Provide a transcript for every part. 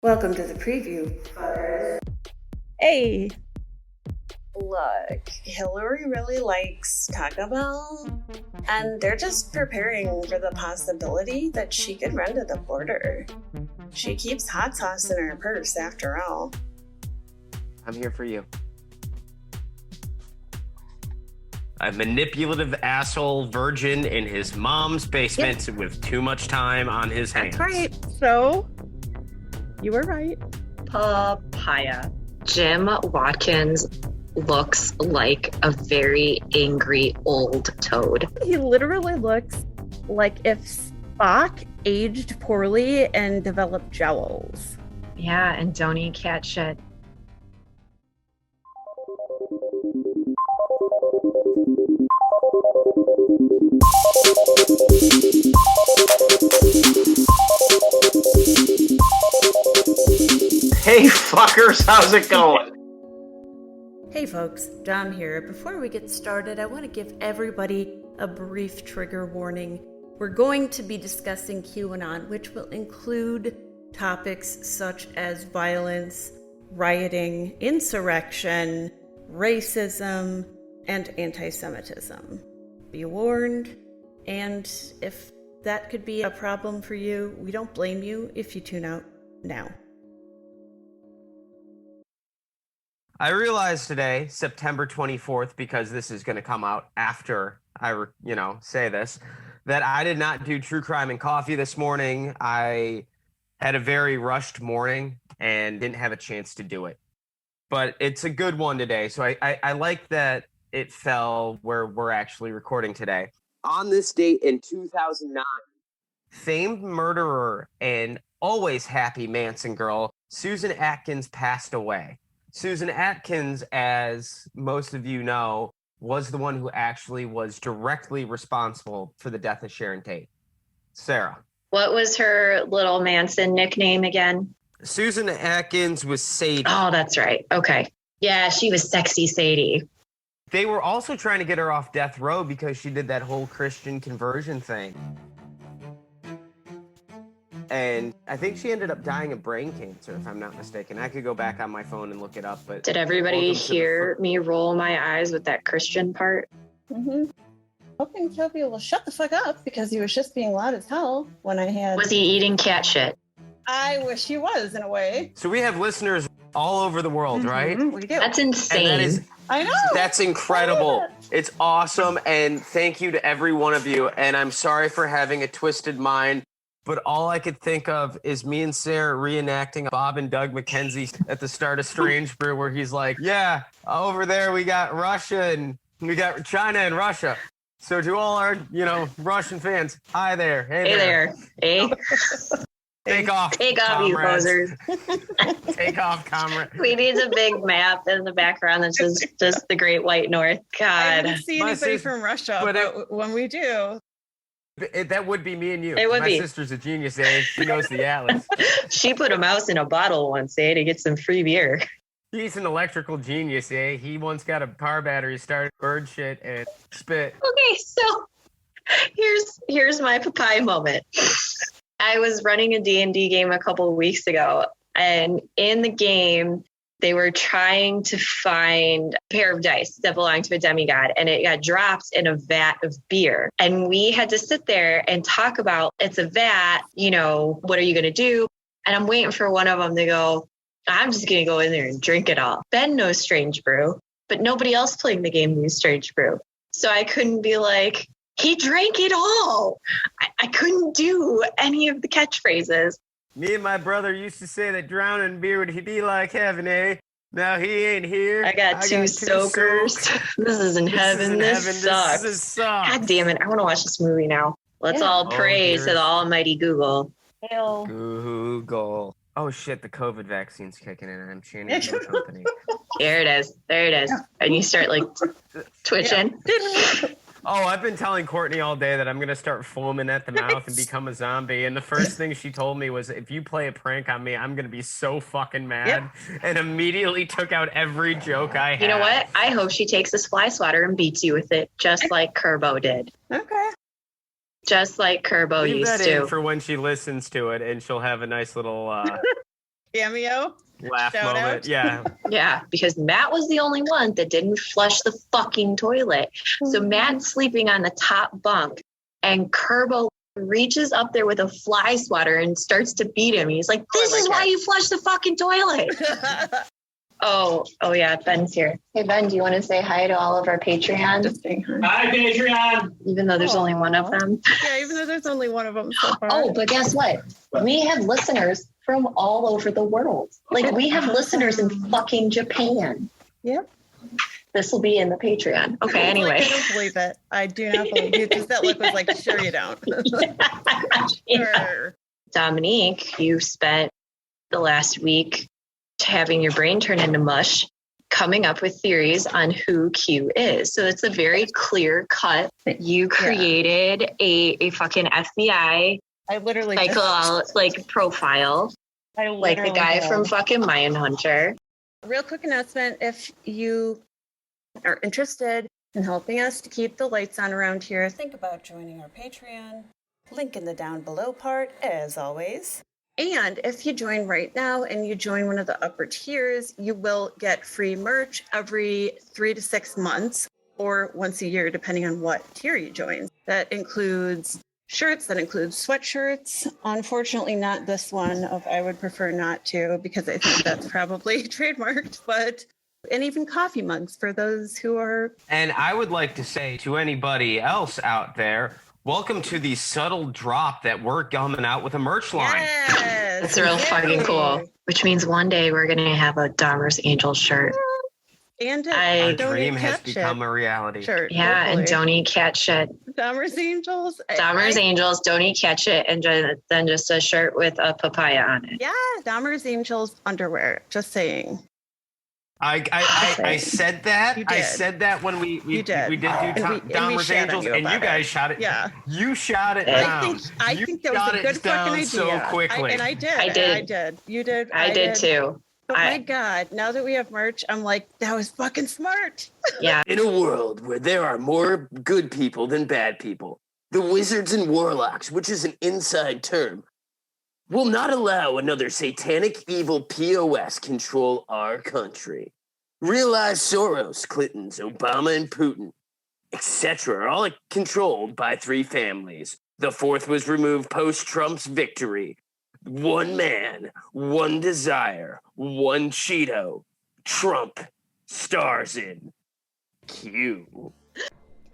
Welcome to the preview, fuckers. Hey. Look, Hillary really likes Taco Bell, and they're just preparing for the possibility that she could run to the border. She keeps hot sauce in her purse, after all. I'm here for you. A manipulative asshole virgin in his mom's basement with too much time on his hands. That's right. So, you were right. Papaya. Jim Watkins looks like a very angry old toad. He literally looks like if Spock aged poorly and developed jowls. Yeah, and don't eat cat shit. Hey fuckers, how's it going? Hey folks, Dom here. Before we get started, I want to give everybody a brief trigger warning. We're going to be discussing QAnon, which will include topics such as violence, rioting, insurrection, racism, and anti-Semitism. Be warned, and if that could be a problem for you, we don't blame you if you tune out now. I realized today, September 24th, because this is going to come out after I, say this, that I did not do True Crime and Coffee this morning. I had a very rushed morning and didn't have a chance to do it. But it's a good one today, so I like that it fell where we're actually recording today. On this date in 2009, famed murderer and always happy Manson girl, Susan Atkins, passed away. Susan Atkins, as most of you know, was the one who actually was directly responsible for the death of Sharon Tate. Sarah. What was her little Manson nickname again? Susan Atkins was Sadie. Oh, that's right. Okay. Yeah, she was sexy Sadie. They were also trying to get her off death row because she did that whole Christian conversion thing. And I think she ended up dying of brain cancer, if I'm not mistaken. I could go back on my phone and look it up. But did everybody hear me roll my eyes with that Christian part? Mm-hmm. Hoping Toby will shut the fuck up because he was just being loud as hell when I had... Was he eating cat shit? I wish he was, in a way. So we have listeners all over the world, right? We do. That's insane. And that is, I know. That's incredible. It's awesome. And thank you to every one of you. And I'm sorry for having a twisted mind. But all I could think of is me and Sarah reenacting Bob and Doug McKenzie at the start of Strange Brew, where he's like, yeah, over there we got Russia and we got China and Russia. So to all our, Russian fans, hi there. Hey there. Hey. Take off. Take off, you posers. Take off, comrade. We need a big map in the background that says just the Great White North. God. I didn't see anybody from Russia, but when we do... that would be me and you. It would My sister's a genius, eh? She knows the atlas. She put a mouse in a bottle once, eh, to get some free beer. He's an electrical genius, eh? He once got a car battery, started bird shit, and spit. Okay, so here's my papaya moment. I was running a D&D game a couple of weeks ago, and in the game, they were trying to find a pair of dice that belonged to a demigod, and it got dropped in a vat of beer. And we had to sit there and talk about, it's a vat, what are you going to do? And I'm waiting for one of them to go, I'm just going to go in there and drink it all. Ben knows Strange Brew, but nobody else playing the game knew Strange Brew. So I couldn't be like, he drank it all. I couldn't do any of the catchphrases. Me and my brother used to say that drowning beer would be like heaven, eh? Now he ain't here. I got two soakers. This isn't heaven. This sucks. This sucks. God damn it. I want to watch this movie now. Let's all pray to the almighty Google. Hail. Google. Oh shit, the COVID vaccine's kicking in and I'm chanting the company. There it is. And you start twitching. Yeah. Oh, I've been telling Courtney all day that I'm going to start foaming at the mouth and become a zombie. And the first thing she told me was, if you play a prank on me, I'm going to be so fucking mad. Yep. And immediately took out every joke I had. You know what? I hope she takes this fly swatter and beats you with it, just like Kerbo did. Okay. Just like Kerbo Leave used that to. in for when she listens to it, and she'll have a nice little cameo. Laugh Shout moment. out. Yeah. Yeah, because Matt was the only one that didn't flush the fucking toilet. So Matt's sleeping on the top bunk, and Kerbo reaches up there with a fly swatter and starts to beat him. He's like, "This is why you flush the fucking toilet." Oh yeah, Ben's here. Hey Ben, do you want to say hi to all of our Patreons? Just saying hi. Hi, Patreon. Even though there's only one of them. Yeah, even though there's only one of them so far. Oh, but guess what? We have listeners from all over the world. Like, we have listeners in fucking Japan. Yep. This will be in the Patreon. Okay, I anyway. don't believe it. I do not believe it. Just that look was like, sure you don't. Sure. Dominique, you spent the last week having your brain turn into mush, coming up with theories on who Q is. So it's a very clear cut. You created a fucking FBI I literally profile, like the guy from fucking Mindhunter. Real quick announcement, if you are interested in helping us to keep the lights on around here, Think about joining our Patreon. Link in the down below part, as always. and if you join right now and you join one of the upper tiers, you will get free merch every 3 to 6 months or once a year, depending on what tier you join. That includes shirts, that includes sweatshirts. Unfortunately, not this one of I would prefer not to, because I think that's probably trademarked, and even coffee mugs for those who are. And I would like to say to anybody else out there, welcome to the subtle drop that we're coming out with a merch line. Yes! It's real fucking cool. Which means one day we're going to have a Dahmer's Angel shirt. And Our Don't dream Eat has Cat become Shit a reality. shirt. Yeah, and hopefully. don't eat cat shit. Dahmer's Angels. Dahmer's Angels, don't eat cat shit, and then just a shirt with a papaya on it. Yeah, Dahmer's Angels underwear. Just saying. I said that. You I did. said that when we You did. did do And we Dahmer's shat on Angels, you and you about guys it. shot it. Yeah. You shot it I down. I You think that was shot a it good down fucking idea. so quickly. I did. I did. You did. I did too. But my God, now that we have merch, I'm like, that was fucking smart. Yeah. In a world where there are more good people than bad people, the wizards and warlocks, which is an inside term, will not allow another satanic evil POS control our country. Realize Soros, Clintons, Obama, and Putin, etc. are all controlled by 3 families. The 4th was removed post-Trump's victory. 1 man, 1 desire, 1 Cheeto. Trump stars in Q.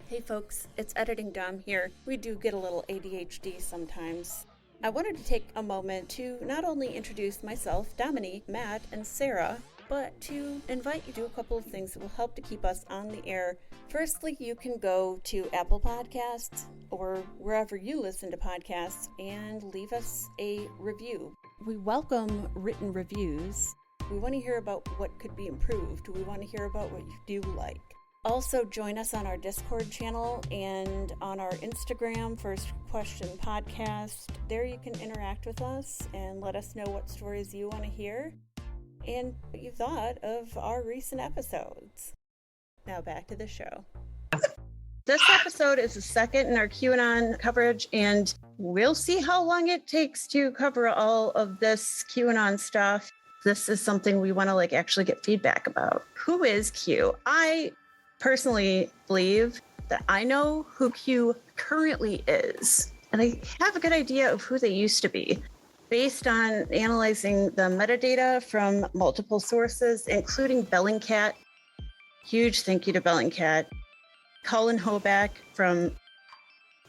Hey folks, it's Editing Dom here. We do get a little ADHD sometimes. I wanted to take a moment to not only introduce myself, Dominique, Matt, and Sarah, but to invite you to do a couple of things that will help to keep us on the air. Firstly, you can go to Apple Podcasts or wherever you listen to podcasts and leave us a review. We welcome written reviews. We want to hear about what could be improved. We want to hear about what you do like. Also, join us on our Discord channel and on our Instagram, First Question Podcast. There you can interact with us and let us know what stories you want to hear and what you thought of our recent episodes. Now back to the show. This episode is the second in our QAnon coverage, and we'll see how long it takes to cover all of this QAnon stuff. This is something we want to actually get feedback about. Who is Q? I personally believe that I know who Q currently is, and I have a good idea of who they used to be based on analyzing the metadata from multiple sources, including Bellingcat. Huge thank you to Bellingcat. Colin Hoback from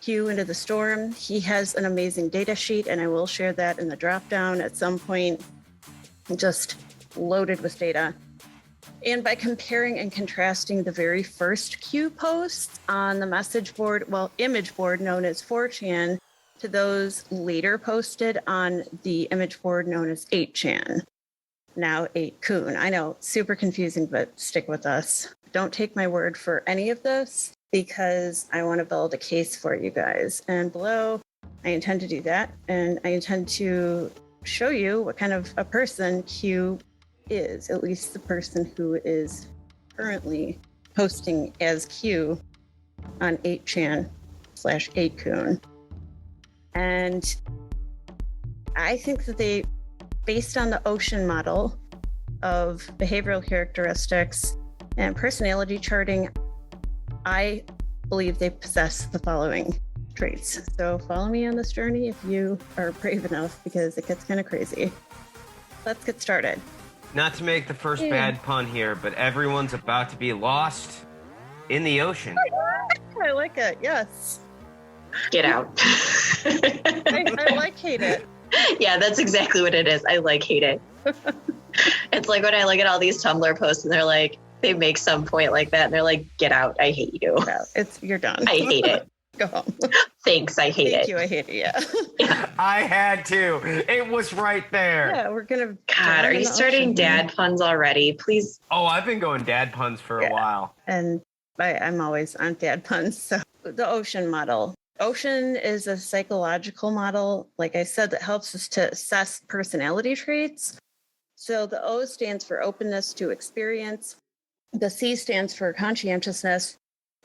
Q Into the Storm. He has an amazing data sheet, and I will share that in the dropdown at some point, just loaded with data. And by comparing and contrasting the very first Q posts on the message board, image board known as 4chan, to those later posted on the image board known as 8chan, now 8kun. I know, super confusing, but stick with us. Don't take my word for any of this because I want to build a case for you guys. And below, I intend to do that. And I intend to show you what kind of a person Q is, at least the person who is currently posting as Q on 8chan/8kun. And I think that they based on the Ocean model of behavioral characteristics and personality charting, I believe they possess the following traits. So follow me on this journey if you are brave enough, because it gets kind of crazy. Let's get started. Not to make the first bad pun here, but everyone's about to be lost in the ocean. I like it. Yes. Get out. I like hate it. Yeah, that's exactly what it is. I like hate it. It's like when I look at all these Tumblr posts and they're like, they make some point like that and they're like, get out. I hate you. No, you're done. I hate it. Go home. Thanks. I hate Thank it. you. I hate it. Yeah. Yeah. I had to. It was right there. Yeah, we're gonna. God, drown are in you the starting ocean. dad puns already? Please. Oh, I've been going dad puns for a while. And I'm always on dad puns. So the Ocean model. Ocean is a psychological model, like I said, that helps us to assess personality traits. So the O stands for openness to experience. The C stands for conscientiousness.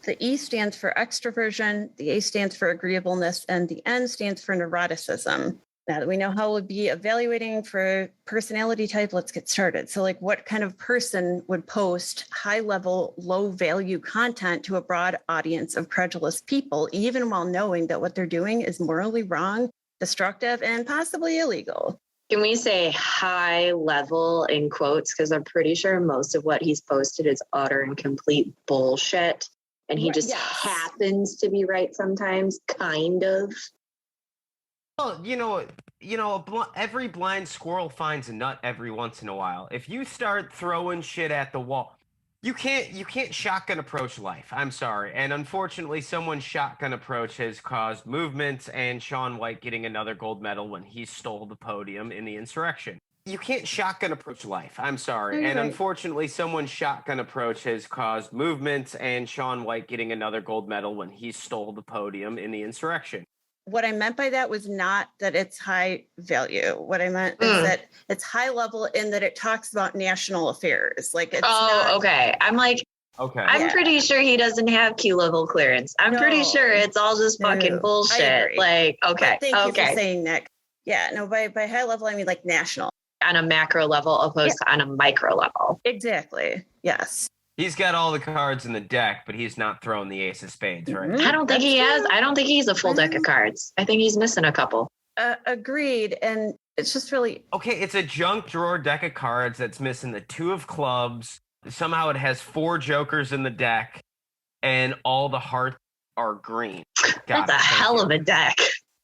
The E stands for extroversion. The A stands for agreeableness. And the N stands for neuroticism. Now that we know how we'll be evaluating for personality type, let's get started. So like what kind of person would post high level, low value content to a broad audience of credulous people, even while knowing that what they're doing is morally wrong, destructive, and possibly illegal? Can we say high level in quotes? Because I'm pretty sure most of what he's posted is utter and complete bullshit. And he just happens to be right sometimes, kind of. Well, every blind squirrel finds a nut every once in a while. If you start throwing shit at the wall, you can't shotgun approach life. I'm sorry. And unfortunately, someone's shotgun approach has caused movements and Shaun White getting another gold medal when he stole the podium in the insurrection. You can't shotgun approach life. I'm sorry. And unfortunately, someone's shotgun approach has caused movements and Shaun White getting another gold medal when he stole the podium in the insurrection. What I meant by that was not that it's high value. What I meant is that it's high level in that it talks about national affairs. Like it's okay. I'm like, okay. I'm pretty sure he doesn't have Q level clearance. I'm pretty sure it's all just fucking bullshit. Like, okay. But thank you for saying that. Yeah, no, by high level, I mean like national. On a macro level opposed to on a micro level. Exactly. Yes. He's got all the cards in the deck, but he's not throwing the ace of spades, right? I don't think he has. I don't think he's a full deck of cards. I think he's missing a couple. Agreed. And it's just really... Okay, it's a junk drawer deck of cards that's missing the 2 of clubs. Somehow it has 4 jokers in the deck, and all the hearts are green. That's a hell of a deck.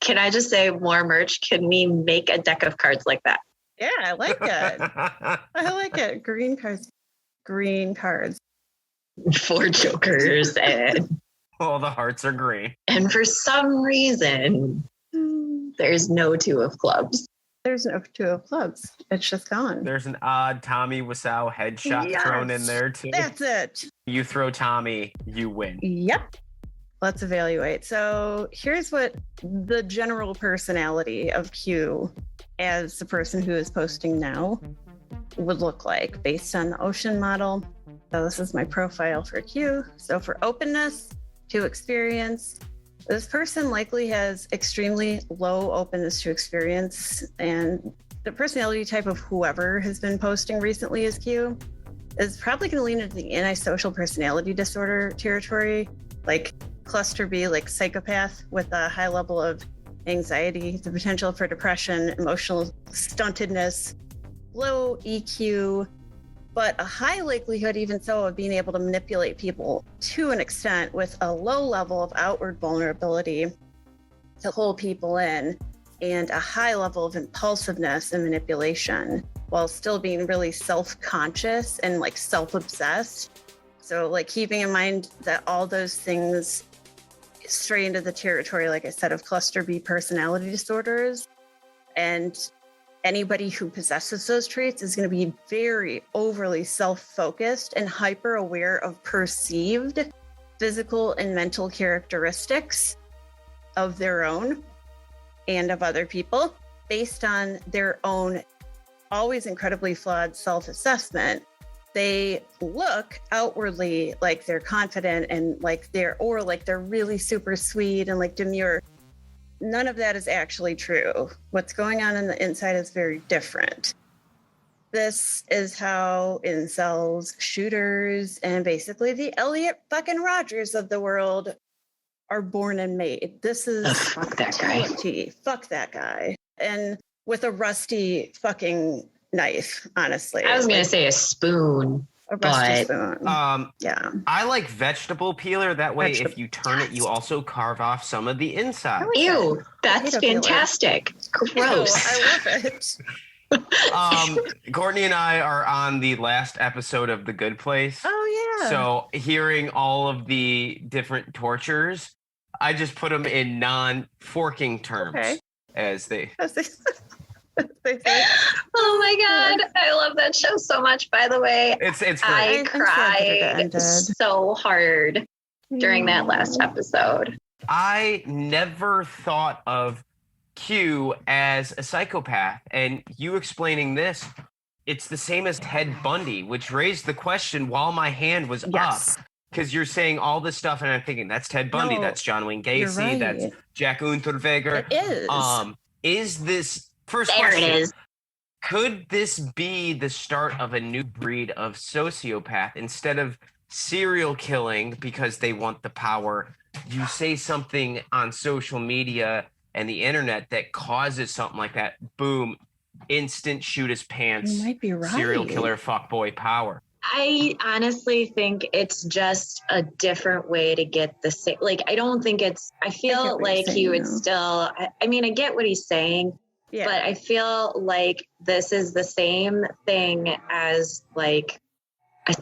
Can I just say more merch? Can we make a deck of cards like that? Yeah, I like it. I like it. Green cards. Green cards. 4 jokers and all the hearts are green. And for some reason, there's no 2 of clubs. There's no 2 of clubs. It's just gone. There's an odd Tommy Wiseau headshot thrown in there too. That's it. You throw Tommy, you win. Yep. Let's evaluate. So here's what the general personality of Q as the person who is posting now would look like based on the Ocean model. So this is my profile for Q. So for openness to experience, this person likely has extremely low openness to experience, and the personality type of whoever has been posting recently as Q is probably going to lean into the antisocial personality disorder territory, like cluster B, like psychopath with a high level of anxiety, the potential for depression, emotional stuntedness, low EQ, but a high likelihood, even so, of being able to manipulate people to an extent with a low level of outward vulnerability to pull people in, and a high level of impulsiveness and manipulation while still being really self-conscious and like self-obsessed. So like keeping in mind that all those things stray into the territory, like I said, of cluster B personality disorders. And anybody who possesses those traits is going to be very overly self-focused and hyper aware of perceived physical and mental characteristics of their own and of other people based on their own always incredibly flawed self-assessment. They look outwardly like they're confident and like they're really super sweet and like demure. none of that is actually true. What's going on the inside is very different. This is how incels, shooters, and basically the Elliot fucking Rogers of the world are born and made. This is Fuck that guy. Fuck that guy. And with a rusty fucking knife, honestly. I was going to say a spoon. A rusty but- spoon. Yeah. I like vegetable peeler. That way, if you turn it, you also carve off some of the inside. Ew, that's Potato peeler. fantastic. Ew, Gross. I love it. Courtney and I are on the last episode of The Good Place. Oh, yeah. So hearing all of the different tortures, I just put them in non-forking terms, Okay. as they. As they say. Oh my God. I love that show so much, by the way. It's great. I I'm sad that it cried ended. so hard during that last episode. I never thought of Q as a psychopath, and you explaining this, it's the same as Ted Bundy, which raised the question while my hand was Yes. up. Because you're saying all this stuff, and I'm thinking that's Ted Bundy, No, that's John Wayne you're Gacy, right. that's Jack Unterweger. It is. Is this first There question? it is. Could this be the start of a new breed of sociopath? Instead of serial killing because they want the power, you say something on social media and the internet that causes something like that. Boom, instant shoot his pants. You might be right. Serial killer fuckboy power. I honestly think it's just a different way to get the same. Like, I don't think it's, I feel what you're like he would saying, though. still, I mean, I get what he's saying, Yeah. but I feel like this is the same thing as like a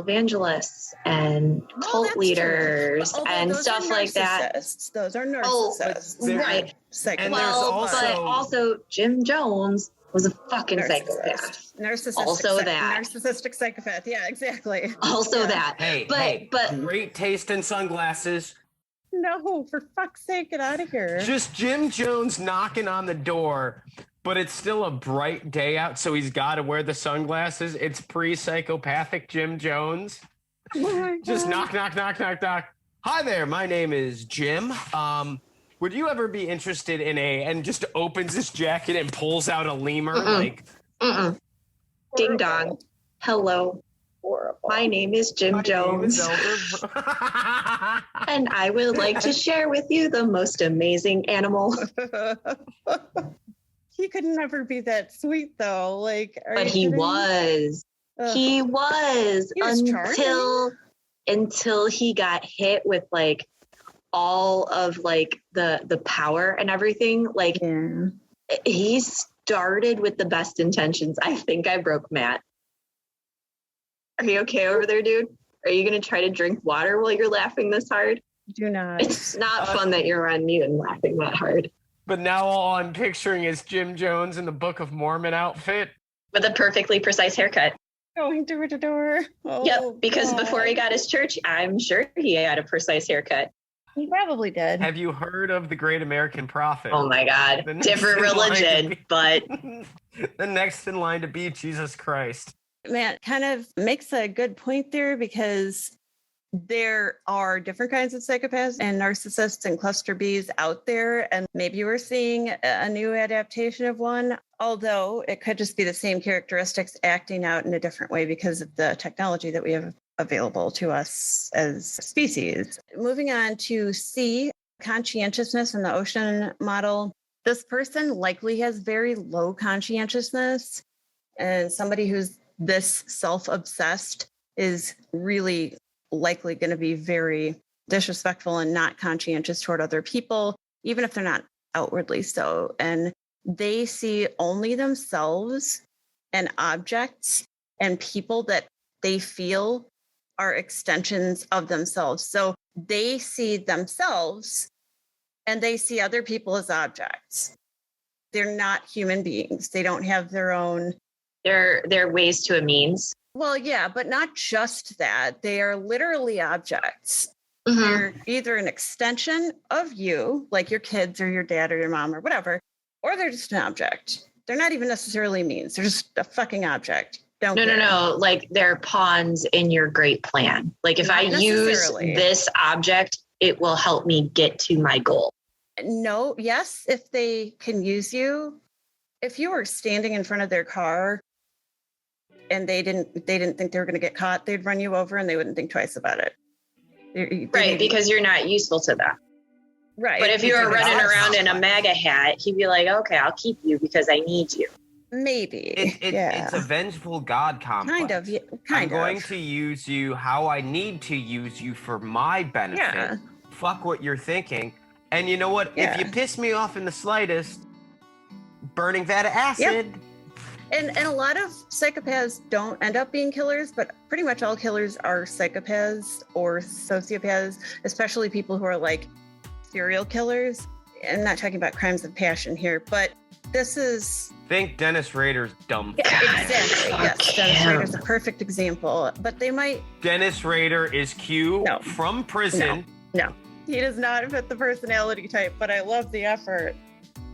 televangelist and Well, cult that's true. leaders Although and those stuff are like that. narcissists. Those are Oh, narcissists. there- right. Psychopaths. And there's Well, also- but also Jim Jones was a fucking psychopath. Narcissistic. Also that. Narcissistic psychopath. Yeah, exactly. Also Yeah. that. Hey, But- hey, but- great taste in sunglasses. No, for fuck's sake, get out of here. Just Jim Jones knocking on the door, but it's still a bright day out, so he's got to wear the sunglasses. It's pre-psychopathic Jim Jones. Oh my Just God. knock. Hi there, my name is Jim. Would you ever be interested in and just opens his jacket and pulls out a lemur? Like, Mm-mm. Ding dong. Hello. Horrible. My name is Jim my name is Jones, Elder. and I would like to share with you the most amazing animal. He could never be that sweet, though. Like, are But you he kidding? was. Ugh. He was He was charming. until he got hit with like all of like the power and everything. Like Yeah. he started with the best intentions. I think I broke Matt. Are you okay over there, dude? Are you gonna try to drink water while you're laughing this hard? Do not. It's not fun that you're on mute and laughing that hard. But now all I'm picturing is Jim Jones in the Book of Mormon outfit. With a perfectly precise haircut. Going door to door. Oh, Yep, because God. before he got his church, I'm sure he had a precise haircut. He probably did. Have you heard of the Great American Prophet? Oh my God. The next Different in line to religion, be- but The next in line to be Jesus Christ. Matt kind of makes a good point there because there are different kinds of psychopaths and narcissists and cluster Bs out there. And maybe we're seeing a new adaptation of one, although it could just be the same characteristics acting out in a different way because of the technology that we have available to us as species. Moving on to C, conscientiousness in the ocean model. This person likely has very low conscientiousness, and somebody who's this self-obsessed is really likely going to be very disrespectful and not conscientious toward other people, even if they're not outwardly so. And they see only themselves and objects and people that they feel are extensions of themselves. So they see themselves and they see other people as objects. They're not human beings. They don't have their own. there are ways to a means. Well, yeah, but not just that. They are literally objects. Mhm. They're either an extension of you, like your kids or your dad or your mom or whatever, or they're just an object. They're not even necessarily means. They're just a fucking object. Don't care. No. Like they're pawns in your great plan. Like if Not I use necessarily. this object, it will help me get to my goal. No, yes, if they can use you. If you were standing in front of their car and they didn't think they were going to get caught, they'd run you over and they wouldn't think twice about it. Right, because you're not useful to them. Right. But if you were running around in a MAGA hat, he'd be like, okay, I'll keep you because I need you. Maybe. It's a vengeful God complex. Kind of. I'm going to use you how I need to use you for my benefit. Yeah. Fuck what you're thinking. And you know what? Yeah. If you piss me off in the slightest, burning that acid. Yep. And a lot of psychopaths don't end up being killers, but pretty much all killers are psychopaths or sociopaths, especially people who are like serial killers. I'm not talking about crimes of passion here, but this is... Think Dennis Rader's dumb. Yeah, exactly. Yes, Dennis him. Rader's a perfect example, but they might... Dennis Rader is Q No. from prison. No, he does not fit the personality type, but I love the effort.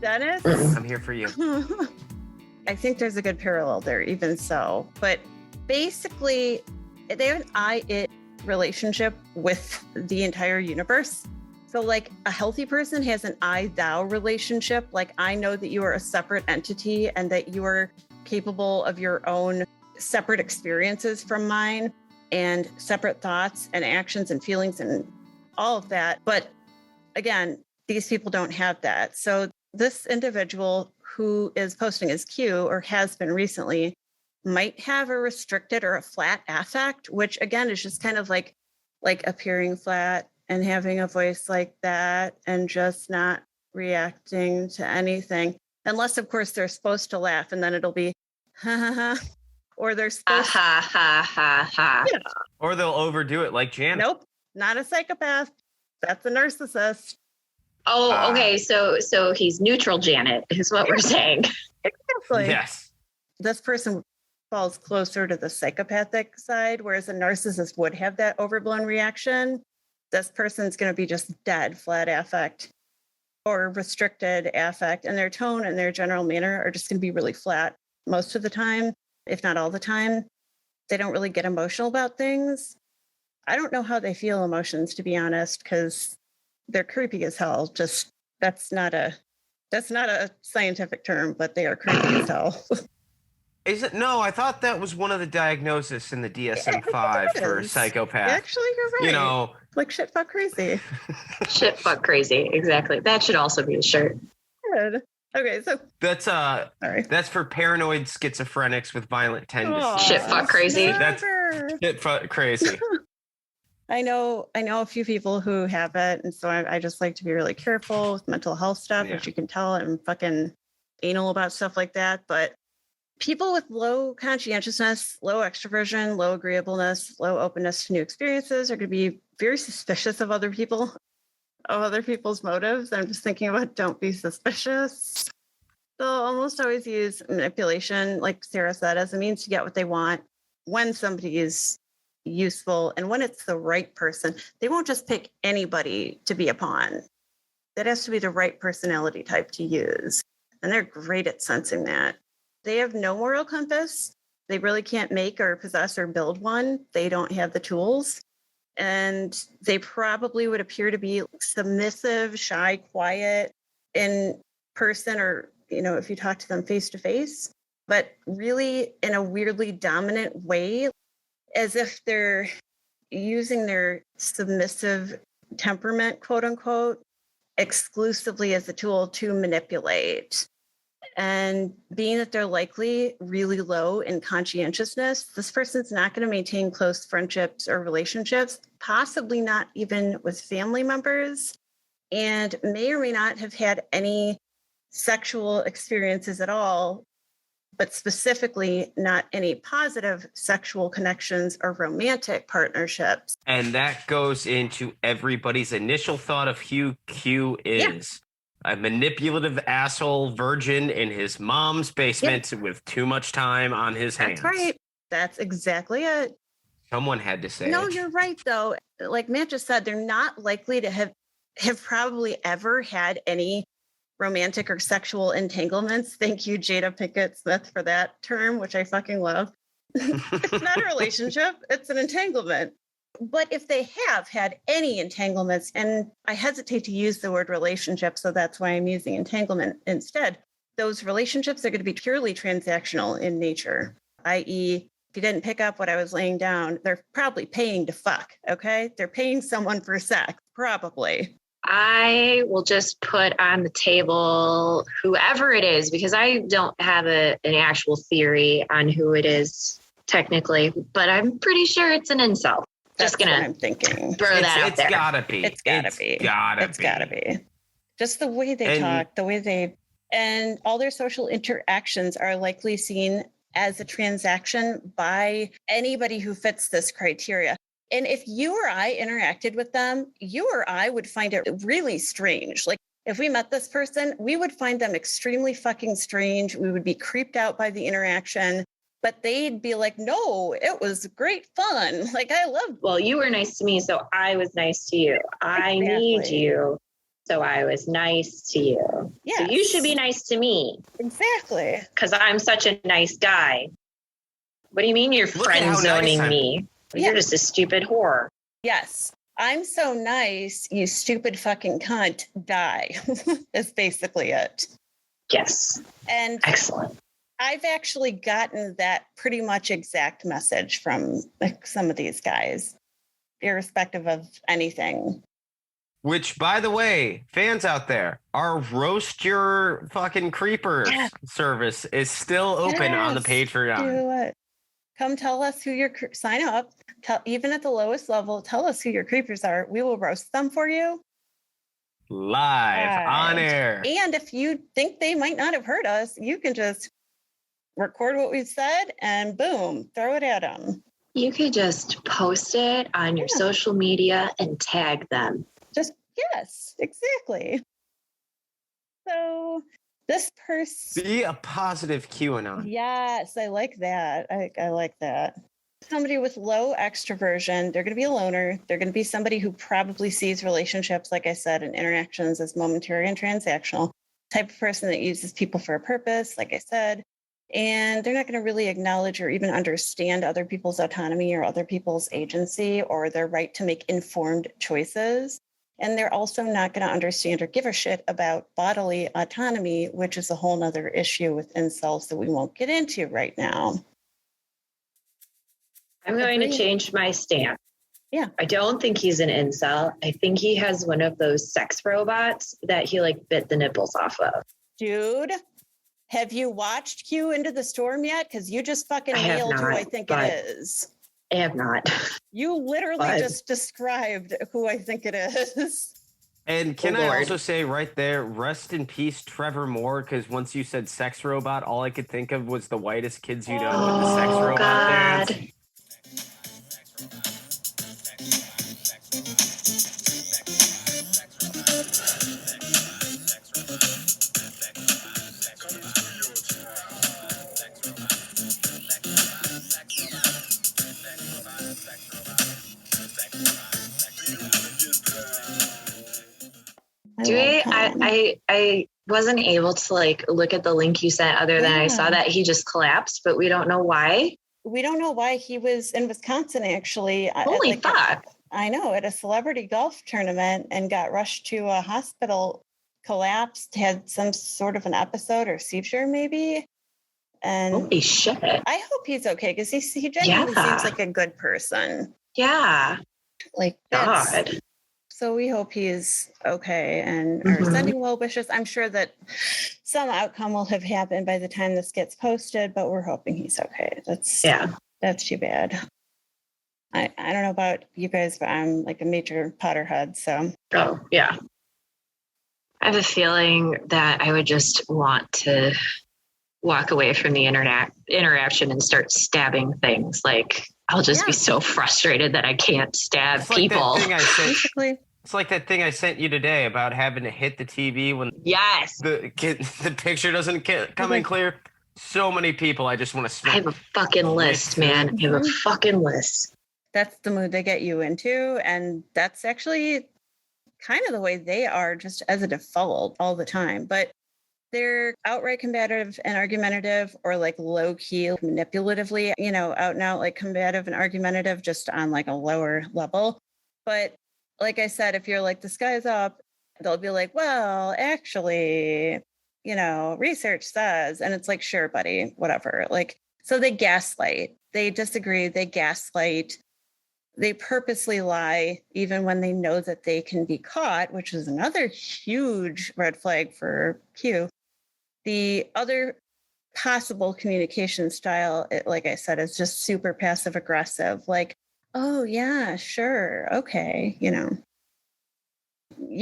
Dennis? I'm here for you. I think there's a good parallel there, even so. But basically, they have an I-it relationship with the entire universe. So, like, a healthy person has an I-thou relationship. Like, I know that you are a separate entity and that you are capable of your own separate experiences from mine and separate thoughts and actions and feelings and all of that. But again, these people don't have that. So this individual who is posting as Q or has been recently might have a restricted or a flat affect, which again is just kind of like appearing flat and having a voice like that and just not reacting to anything. Unless, of course, they're supposed to laugh and then it'll be ha ha ha. Or they're supposed to... ha ha ha ha. Yeah. Or they'll overdo it like Janet. Nope, not a psychopath. That's a narcissist. Oh, okay. So he's neutral Janet is what we're saying. Exactly. Yes. This person falls closer to the psychopathic side, whereas a narcissist would have that overblown reaction. This person's going to be just dead, flat affect or restricted affect, and their tone and their general manner are just going to be really flat most of the time, if not all the time. They don't really get emotional about things. I don't know how they feel emotions, to be honest, because they're creepy as hell. Just that's not a scientific term, but they are creepy as hell. Is it? No, I thought that was one of the diagnoses in the DSM-5 for a psychopath. Actually, you're right. You know, like shit, fuck, crazy. Shit, fuck, crazy. Exactly. That should also be a shirt. Good. Okay, so that's sorry. That's for paranoid schizophrenics with violent tendencies. Aww, shit, fuck, crazy. That's shit, fuck, crazy. I know a few people who have it, and so I just like to be really careful with mental health stuff. Yeah. As you can tell, I'm fucking anal about stuff like that. But people with low conscientiousness, low extroversion, low agreeableness, low openness to new experiences are going to be very suspicious of other people, of other people's motives. I'm just thinking about don't be suspicious. They'll almost always use manipulation, like Sarah said, as a means to get what they want when somebody is useful and when it's the right person. They won't just pick anybody to be a pawn. That has to be the right personality type to use. And they're great at sensing that. They have no moral compass. They really can't make or possess or build one. They don't have the tools. And they probably would appear to be submissive, shy, quiet in person or, if you talk to them face to face, but really in a weirdly dominant way, as if they're using their submissive temperament, quote unquote, exclusively as a tool to manipulate. And being that they're likely really low in conscientiousness, this person's not going to maintain close friendships or relationships, possibly not even with family members, and may or may not have had any sexual experiences at all, but specifically not any positive sexual connections or romantic partnerships. And that goes into everybody's initial thought of who Q is. A manipulative asshole virgin in his mom's basement with too much time on his hands. That's right. That's exactly it. Someone had to say No, it. you're right, though. Like Matt just said, they're not likely to have probably ever had any romantic or sexual entanglements. Thank you, Jada Pinkett Smith, for that term, which I fucking love. It's not a relationship. It's an entanglement. But if they have had any entanglements, and I hesitate to use the word relationship, so that's why I'm using entanglement instead, those relationships are going to be purely transactional in nature, i.e., if you didn't pick up what I was laying down, they're probably paying to fuck, okay? They're paying someone for sex, probably. I will just put on the table whoever it is, because I don't have an actual theory on who it is technically, but I'm pretty sure it's an incel. That's Just gonna what I'm thinking. throw that out there. It's gotta be. It's gotta be. Just the way they talk, the way they, and all their social interactions are likely seen as a transaction by anybody who fits this criteria. And if you or I interacted with them, you or I would find it really strange. Like if we met this person, we would find them extremely fucking strange. We would be creeped out by the interaction. But they'd be like, no, it was great fun. Like, I loved. Well, you were nice to me, so I was nice to you. I need you, so I was nice to you. Yes. So you should be nice to me. Exactly. Because I'm such a nice guy. What do you mean you're friend zoning me? You're just a stupid whore. Yes. I'm so nice, you stupid fucking cunt, die. That's basically it. Yes. And excellent. I've actually gotten that pretty much exact message from like some of these guys, irrespective of anything. Which, by the way, fans out there, our Roast Your Fucking Creepers service is still open on the Patreon. Do it. Come tell us who your sign up. Even at the lowest level, tell us who your creepers are. We will roast them for you. Live on air. And if you think they might not have heard us, you can just record what we've said and boom, throw it at them. You could just post it on your social media and tag them. Yes, exactly. So this person. Be a positive QAnon. Yes, I like that. I like that. Somebody with low extroversion, they're going to be a loner. They're going to be somebody who probably sees relationships, like I said, and interactions as momentary and transactional. Type of person that uses people for a purpose, like I said. And they're not going to really acknowledge or even understand other people's autonomy or other people's agency or their right to make informed choices. And they're also not going to understand or give a shit about bodily autonomy, which is a whole nother issue with incels that we won't get into right now. I'm going to change my stance. Yeah. I don't think he's an incel. I think he has one of those sex robots that he like bit the nipples off of. Dude, have you watched Q Into the Storm yet? Because you just fucking nailed who I think it is. I have not. You literally just described who I think it is. And can I also say right there, rest in peace, Trevor Moore, because once you said sex robot, all I could think of was the Whitest Kids You Know with the sex robot dance. I wasn't able to like look at the link you sent other than I saw that he just collapsed, but we don't know why. We don't know why. He was in Wisconsin, actually. Holy fuck. I know, at a celebrity golf tournament and got rushed to a hospital, collapsed, had some sort of an episode or seizure maybe. And holy shit. I hope he's okay because he genuinely seems like a good person. Yeah. Like God. So we hope he's okay and are sending well wishes. I'm sure that some outcome will have happened by the time this gets posted, but we're hoping he's okay. That's too bad. I don't know about you guys, but I'm like a major Potterhead, so. Oh, yeah. I have a feeling that I would just want to walk away from the interaction and start stabbing things. Like, I'll just be so frustrated that I can't stab people. It's like that thing I sent you today about having to hit the TV when the picture doesn't come in clear. So many people I just want to smack. I have a fucking list, man. I have a fucking list. That's the mood they get you into. And that's actually kind of the way they are just as a default all the time. But they're outright combative and argumentative, or like low key manipulatively, out and out like combative and argumentative, just on like a lower level. But like I said, if you're like, the sky's up, they'll be like, well, actually, research says, and it's like, sure, buddy, whatever. Like, so they gaslight, they disagree, they gaslight, they purposely lie, even when they know that they can be caught, which is another huge red flag for Q. The other possible communication style, like I said, is just super passive aggressive. Like, oh, yeah, sure. Okay. You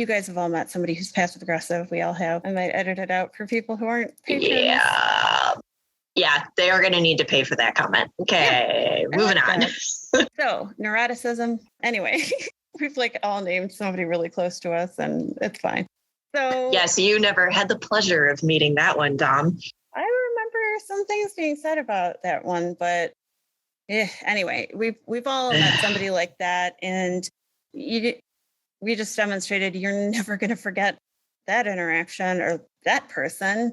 guys have all met somebody who's passive aggressive. We all have. I might edit it out for people who aren't patrons. Yeah, they are going to need to pay for that comment. Okay, yeah, moving on. So, neuroticism. Anyway, we've like all named somebody really close to us, and it's fine. So yes, you never had the pleasure of meeting that one, Dom. I remember some things being said about that one, but anyway, we've all met somebody like that, and we just demonstrated you're never going to forget that interaction or that person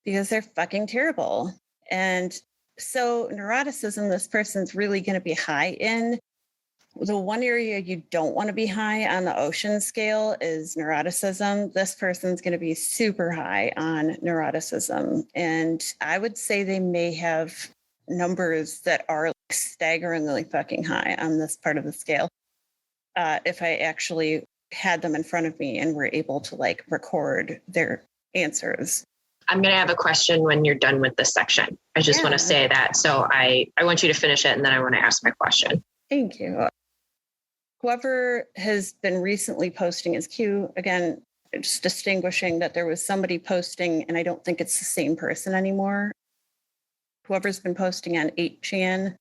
because they're fucking terrible. And so neuroticism, this person's really going to be high in. The one area you don't want to be high on the ocean scale is neuroticism. This person's going to be super high on neuroticism. And I would say they may have numbers that are staggeringly fucking high on this part of the scale. If I actually had them in front of me and were able to like record their answers. I'm going to have a question when you're done with this section. I just want to say that. So I want you to finish it and then I want to ask my question. Thank you. Whoever has been recently posting as Q, again, just distinguishing that there was somebody posting, and I don't think it's the same person anymore. Whoever's been posting on 8chan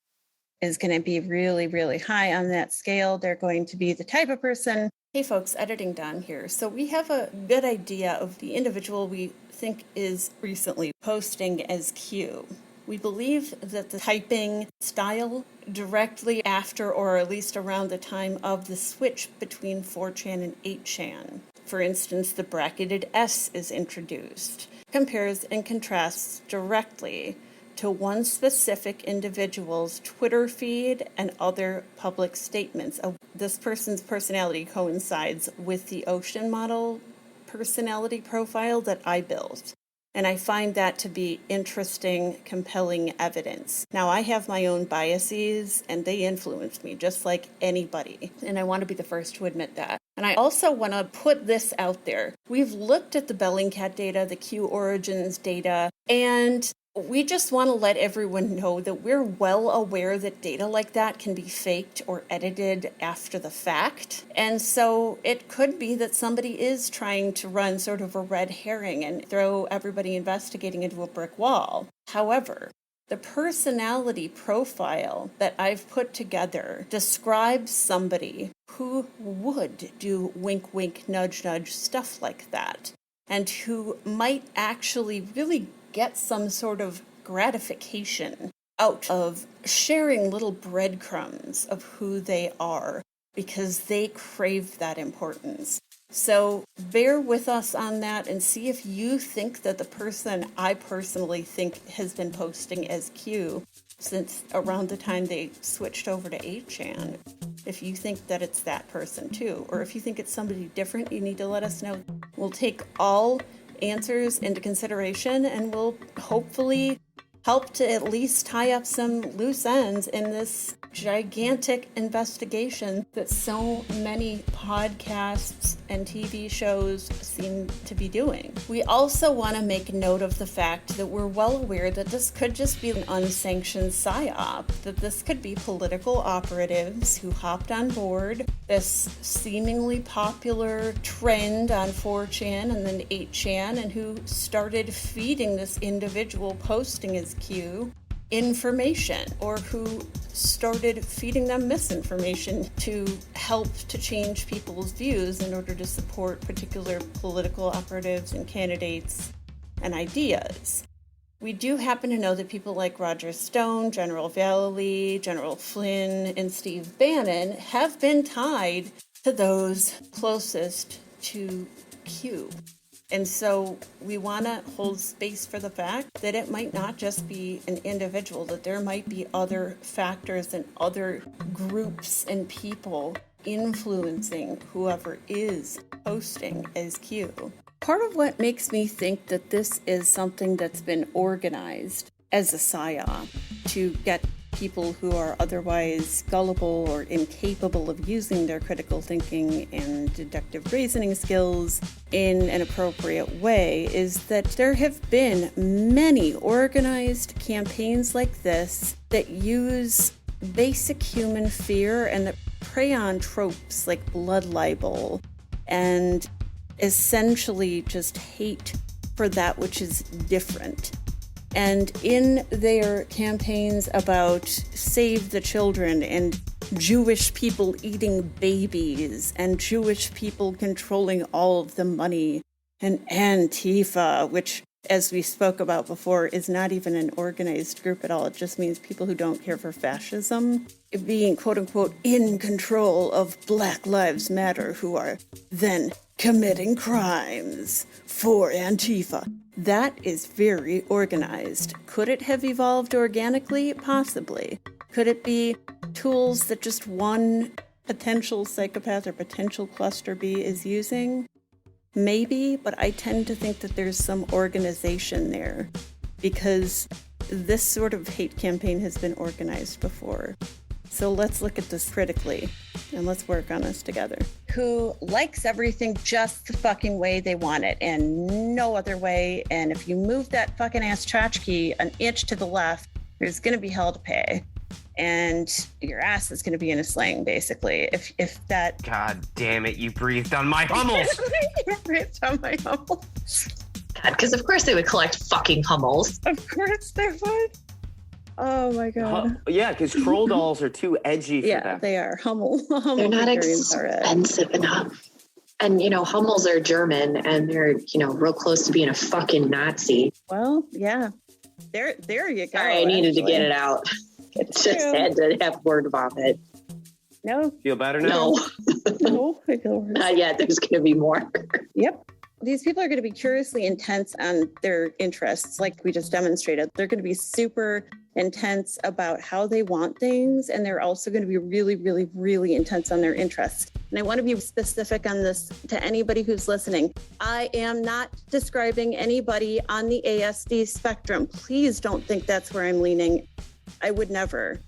is going to be really, really high on that scale. They're going to be the type of person. Hey folks, editing Don here. So we have a good idea of the individual we think is recently posting as Q. We believe that the typing style directly after or at least around the time of the switch between 4chan and 8chan. For instance, the bracketed S is introduced, compares and contrasts directly to one specific individual's Twitter feed and other public statements. This person's personality coincides with the Ocean model personality profile that I built. And I find that to be interesting, compelling evidence. Now, I have my own biases, and they influence me just like anybody. And I want to be the first to admit that. And I also want to put this out there. We've looked at the Bellingcat data, the Q Origins data, and we just want to let everyone know that we're well aware that data like that can be faked or edited after the fact. And so it could be that somebody is trying to run sort of a red herring and throw everybody investigating into a brick wall. However, the personality profile that I've put together describes somebody who would do wink, wink, nudge, nudge stuff like that, and who might actually really get some sort of gratification out of sharing little breadcrumbs of who they are because they crave that importance. So bear with us on that and see if you think that the person I personally think has been posting as Q since around the time they switched over to 8chan, if you think that it's that person too, or if you think it's somebody different, you need to let us know. We'll take all answers into consideration and we'll hopefully help to at least tie up some loose ends in this gigantic investigation that so many podcasts and TV shows seem to be doing. We also want to make note of the fact that we're well aware that this could just be an unsanctioned psyop, that this could be political operatives who hopped on board this seemingly popular trend on 4chan and then 8chan and who started feeding this individual posting as Q information, or who started feeding them misinformation to help to change people's views in order to support particular political operatives and candidates and ideas. We do happen to know that people like Roger Stone, General Vallely, General Flynn, and Steve Bannon have been tied to those closest to Q. And so we want to hold space for the fact that it might not just be an individual, that there might be other factors and other groups and people influencing whoever is posting as Q. Part of what makes me think that this is something that's been organized as a psyop to get people who are otherwise gullible or incapable of using their critical thinking and deductive reasoning skills in an appropriate way is that there have been many organized campaigns like this that use basic human fear and that prey on tropes like blood libel and essentially just hate for that which is different. And in their campaigns about Save the Children and Jewish people eating babies and Jewish people controlling all of the money and Antifa, which, as we spoke about before, is not even an organized group at all. It just means people who don't care for fascism being, quote unquote, in control of Black Lives Matter, who are then committing crimes for Antifa. That is very organized. Could it have evolved organically? Possibly. Could it be tools that just one potential psychopath or potential cluster B is using? Maybe, but I tend to think that there's some organization there because this sort of hate campaign has been organized before. So let's look at this critically and let's work on this together. Who likes everything just the fucking way they want it and no other way. And if you move that fucking ass tchotchke an inch to the left, there's going to be hell to pay. And your ass is going to be in a sling, basically. If that... God damn it, you breathed on my Hummels! You breathed on my Hummels. God, because of course they would collect fucking Hummels. Of course they would. Oh my God. Yeah, because troll dolls are too edgy for yeah, them. they are. Hummel They're not figurines are expensive enough. And, you know, Hummels are German and they're, you know, real close to being a fucking Nazi. Well, yeah. There you go. Sorry, I needed to get it out. It's Just true. had to have word vomit. No, Feel better now? no, I feel worse. Not yet. There's going to be more. Yep. These people are going to be curiously intense on their interests, like we just demonstrated. They're going to be super intense about how they want things, and they're also going to be really, really, really intense on their interests. And I want to be specific on this to anybody who's listening. I am not describing anybody on the ASD spectrum. Please don't think that's where I'm leaning. I would never.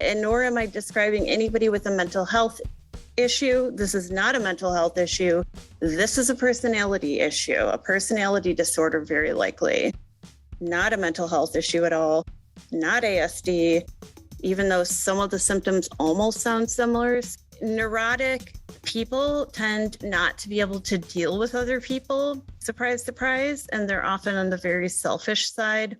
And nor am I describing anybody with a mental health issue. This is not a mental health issue. This is a personality issue, a personality disorder, very likely. Not a mental health issue at all. Not ASD, even though some of the symptoms almost sound similar. Neurotic people tend not to be able to deal with other people, surprise, surprise, and they're often on the very selfish side.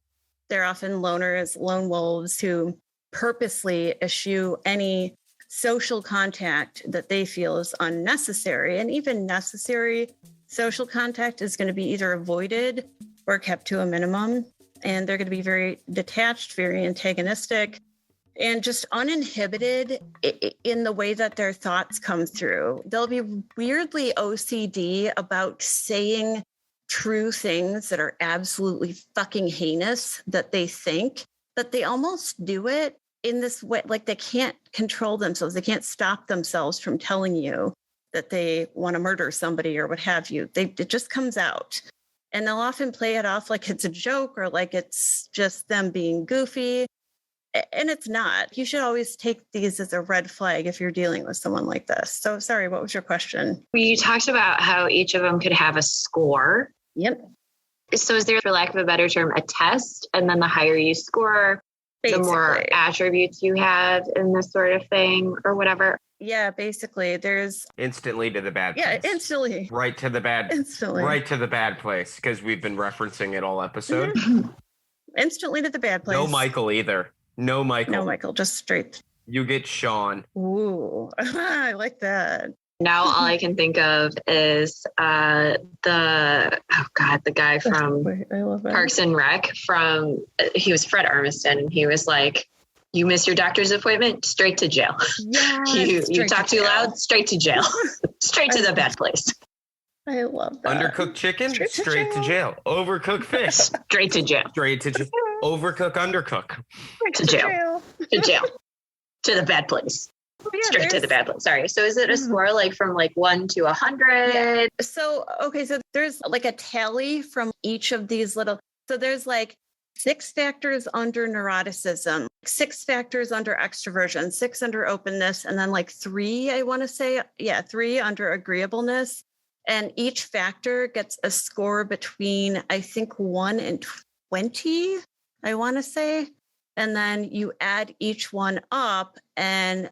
They're often loners, lone wolves who purposely eschew any social contact that they feel is unnecessary. And even necessary social contact is going to be either avoided or kept to a minimum. And they're going to be very detached, very antagonistic, and just uninhibited in the way that their thoughts come through. They'll be weirdly OCD about saying true things that are absolutely fucking heinous that they think, but they almost do it in this way, like they can't control themselves. They can't stop themselves from telling you that they want to murder somebody or what have you. It just comes out. And they'll often play it off like it's a joke or like it's just them being goofy. And it's not. You should always take these as a red flag if you're dealing with someone like this. So sorry, what was your question? We talked about how each of them could have a score. Yep. So is there, for lack of a better term, a test? And then the higher you score, Basically. the more attributes you have in this sort of thing or whatever. Yeah, basically there's... Instantly to the bad place. Yeah, instantly. Right to the bad. Instantly. Right to the bad place, because we've been referencing it all episode. Instantly to the bad place. No Michael either. No Michael. No, Michael, just straight. You get Sean. Ooh, I like that. Now all I can think of is the guy from Wait, I love that. Parks and Rec he was Fred Armisen, and he was like, you miss your doctor's appointment, straight to jail. Yeah, You talk too loud, straight to jail. Straight to the bad place. I love that. Undercooked chicken, Straight to to jail. Overcooked fish, Straight to jail. straight to jail. Overcook, undercook. To jail. To jail. To the bad place. Yeah, Straight to the bad place. Sorry. So is it a score like from like 1 to 100? Yeah. So there's like a tally from each of these little. So there's like 6 factors under neuroticism, 6 factors under extroversion, 6 under openness, and then like 3, I want to say, 3 under agreeableness. And each factor gets a score between, I think, 1 and 20, I want to say. And then you add each one up, and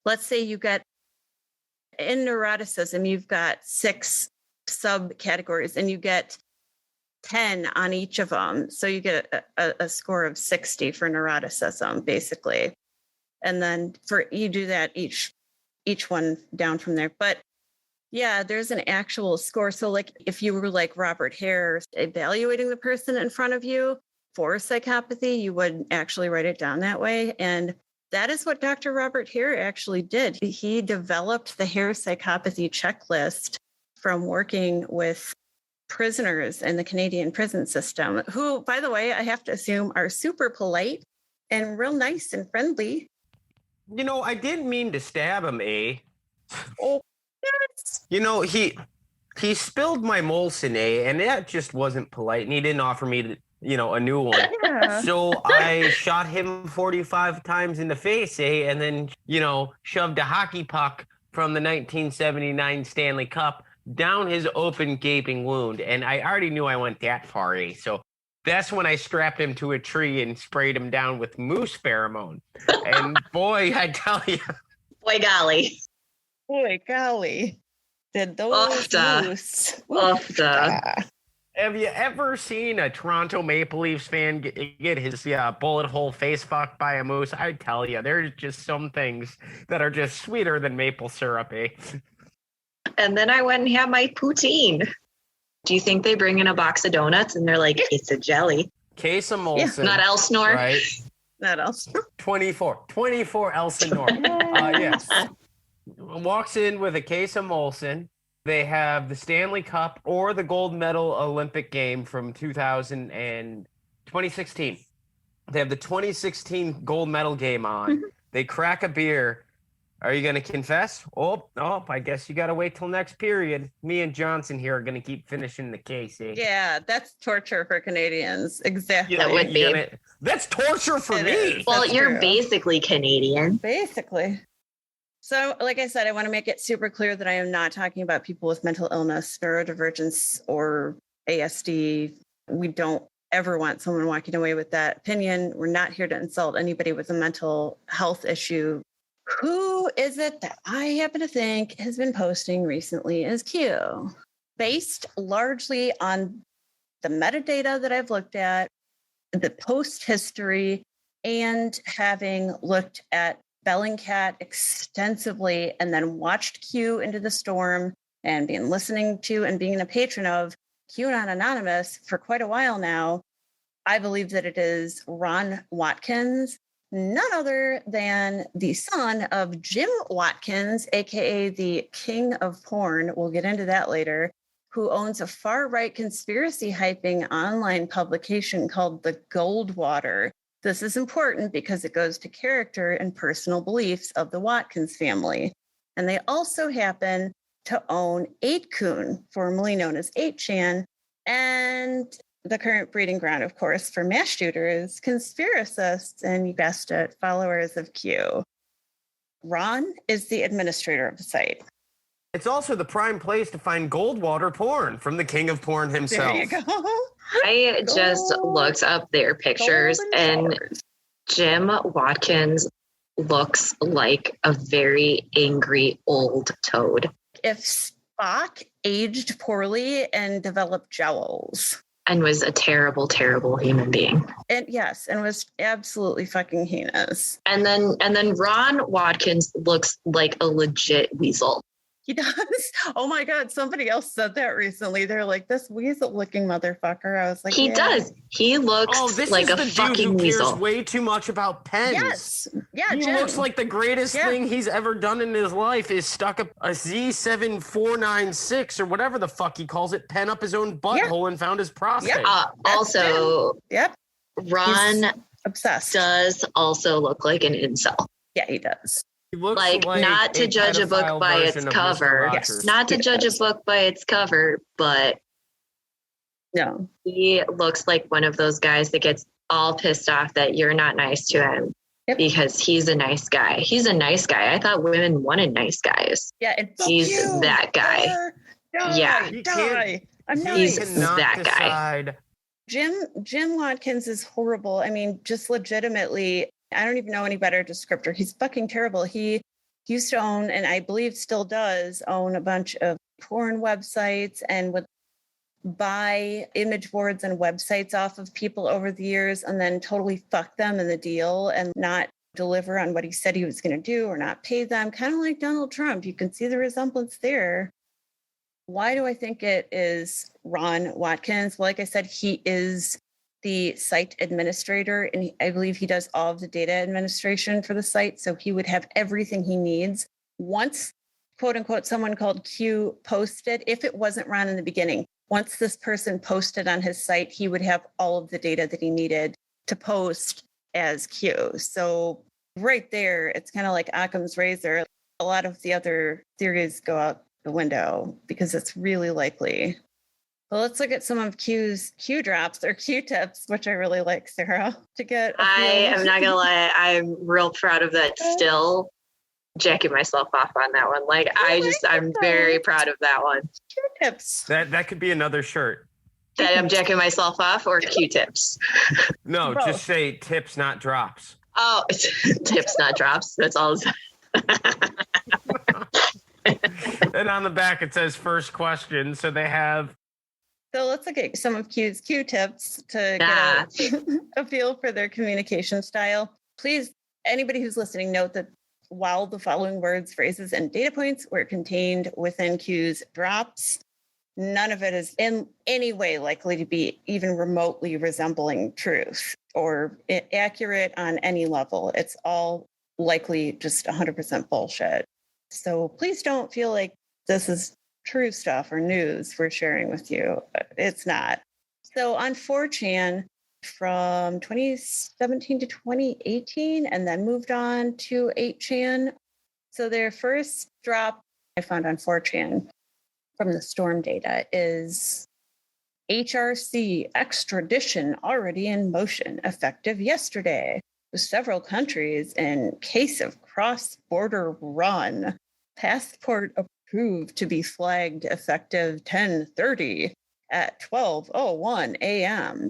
let's say you get, in neuroticism, you've got 6 subcategories, and you get 10 on each of them. So you get a score of 60 for neuroticism, basically. And then you do that each one down from there. But yeah, there's an actual score. So like if you were like Robert Hare evaluating the person in front of you for psychopathy, you would actually write it down that way. And that is what Dr. Robert Hare actually did. He developed the Hare psychopathy checklist from working with prisoners in the Canadian prison system, who, by the way, I have to assume are super polite and real nice and friendly. You know, I didn't mean to stab him, Oh, yes. You know, he spilled my Molson, and that just wasn't polite, and he didn't offer me, a new one. Yeah. So I shot him 45 times in the face, and then, shoved a hockey puck from the 1979 Stanley Cup down his open gaping wound. And I already knew I went that far, so that's when I strapped him to a tree and sprayed him down with moose pheromone. And boy, I tell you. Boy, golly. Boy, golly. Did those moose. Have you ever seen a Toronto Maple Leafs fan get his bullet hole face fucked by a moose? I tell you, there's just some things that are just sweeter than maple syrup, And then I went and had my poutine. Do you think they bring in a box of donuts and they're like, it's a jelly? Case of Molson. Not Elsinore. Right. Not Elsinore. 24 Elsinore. Yes. Walks in with a case of Molson. They have the Stanley Cup or the gold medal Olympic game from 2016. They have the 2016 gold medal game on. They crack a beer. Are you going to confess? Oh, I guess you got to wait till next period. Me and Johnson here are going to keep finishing the case. Yeah, that's torture for Canadians. Exactly. That would be. That's torture for me. Well, That's you're true. basically Canadian. Basically. So, like I said, I want to make it super clear that I am not talking about people with mental illness, neurodivergence, or ASD. We don't ever want someone walking away with that opinion. We're not here to insult anybody with a mental health issue. Who is it that I happen to think has been posting recently is Q? Based largely on the metadata that I've looked at, the post history, and having looked at Bellingcat extensively and then watched Q Into the Storm and been listening to and being a patron of QAnon Anonymous for quite a while now, I believe that it is Ron Watkins, none other than the son of Jim Watkins, aka the king of porn. We'll get into that later, who owns a far-right conspiracy hyping online publication called The Goldwater. This is important because it goes to character and personal beliefs of the Watkins family. And they also happen to own 8kun, formerly known as 8chan, and the current breeding ground, of course, for mass shooters, conspiracists, and you guessed it, followers of Q. Ron is the administrator of the site. It's also the prime place to find Goldwater porn from the king of porn himself. There you go. I just looked up their pictures, and Jim Watkins looks like a very angry old toad. If Spock aged poorly and developed jowls. And was a terrible, terrible human being. And yes, and was absolutely fucking heinous. And then Ron Watkins looks like a legit weasel. He does. Oh my God. Somebody else said that recently. They're like, this weasel looking motherfucker. I was like, He yeah. does. He looks this like is a the dude fucking who cares weasel. way too much about pens. Yes. Yeah. He Jim. looks like the greatest Yeah. thing he's ever done in his life is stuck a Z7496 or whatever the fuck he calls it, pen up his own butthole and found his prostate. Also, Yep. Ron Obsessed. does also look like an incel. Yeah, he does. He looks Like, not to judge a book pedophile by its version of Mr. cover. Rogers. Not to He judge does. a book by its cover, but No. he looks like one of those guys that gets all pissed off that you're not nice to him Yep. because he's a nice guy. He's a nice guy. I thought women wanted nice guys. Yeah. And fuck He's you. that guy. Die. Yeah. He Die. I'm He nice. He's cannot that guy. decide. Jim Watkins is horrible. I mean, just legitimately, I don't even know any better descriptor. He's fucking terrible. He used to own, and I believe still does own, a bunch of porn websites and would buy image boards and websites off of people over the years and then totally fuck them in the deal and not deliver on what he said he was going to do or not pay them. Kind of like Donald Trump. You can see the resemblance there. Why do I think it is Ron Watkins? Well, like I said, he is the site administrator, and I believe he does all of the data administration for the site. So he would have everything he needs. Once, quote unquote, someone called Q posted, if it wasn't Ron in the beginning, once this person posted on his site, he would have all of the data that he needed to post as Q. So right there, it's kind of like Occam's razor. A lot of the other theories go out the window because it's really likely. Well, let's look at some of Q's Q drops or Q tips, which I really like, Sarah, to get. I am not gonna lie, I'm real proud of that. Still jacking myself off on that one. Like I'm very proud of that one. Q tips. That could be another shirt. That I'm jacking myself off or Q-tips. No, Both. just say tips, not drops. Oh, tips, not drops. That's all. And on the back it says first question. So they have So let's look at some of Q's Q tips to get a feel for their communication style. Please, anybody who's listening, note that while the following words, phrases, and data points were contained within Q's drops, none of it is in any way likely to be even remotely resembling truth or accurate on any level. It's all likely just 100% bullshit. So please don't feel like this is true stuff or news we're sharing with you. It's not. So on 4chan from 2017 to 2018, and then moved on to 8chan. So their first drop I found on 4chan from the Storm data is HRC extradition already in motion, effective yesterday, with several countries in case of cross-border run. Passport approved to be flagged effective 10:30 at 12:01 a.m.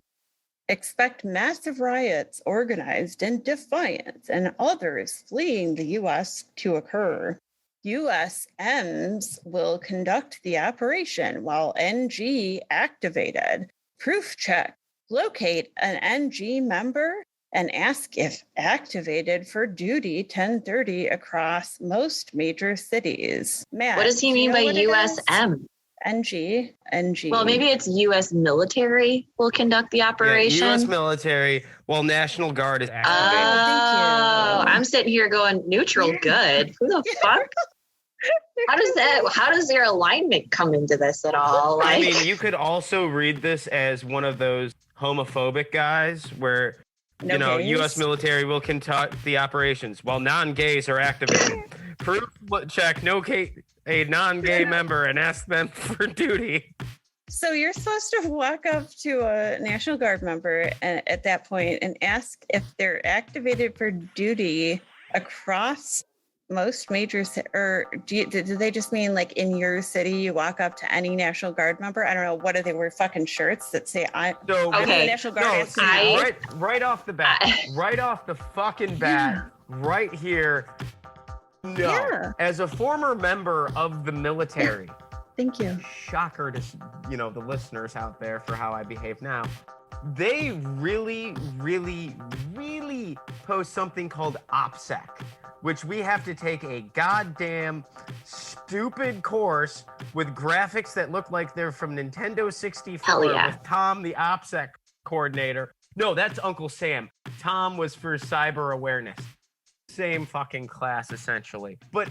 Expect massive riots organized in defiance and others fleeing the U.S. to occur. USMs will conduct the operation while NG activated. Proof check. Locate an NG member and ask if activated for duty 10:30 across most major cities. Matt, What does he mean do you by know what it is? USM? NG. Well, maybe it's U.S. military will conduct the operation. U.S. military, while National Guard is activated. Oh, thank you. I'm sitting here going neutral good. Who the fuck? How does their alignment come into this at all? I Like, mean, you could also read this as one of those homophobic guys where, No you know, gays? U.S. military will conduct the operations while non-gays are activated. Proof check, a non-gay member and ask them for duty. So you're supposed to walk up to a National Guard member at that point and ask if they're activated for duty across most major or do they just mean like in your city you walk up to any National Guard member? I don't know. What do they wear? Fucking shirts that say I'm So Okay. the National Guard. no, asks see, me out. right off the bat, right off the fucking bat, right here. No, Yeah. as a former member of the military, Thank you. shocker to the listeners out there for how I behave now. They really, really, really post something called OPSEC, which we have to take a goddamn stupid course with graphics that look like they're from Nintendo 64 Hell yeah. with Tom, the OPSEC coordinator. No, that's Uncle Sam. Tom was for cyber awareness. Same fucking class, essentially. But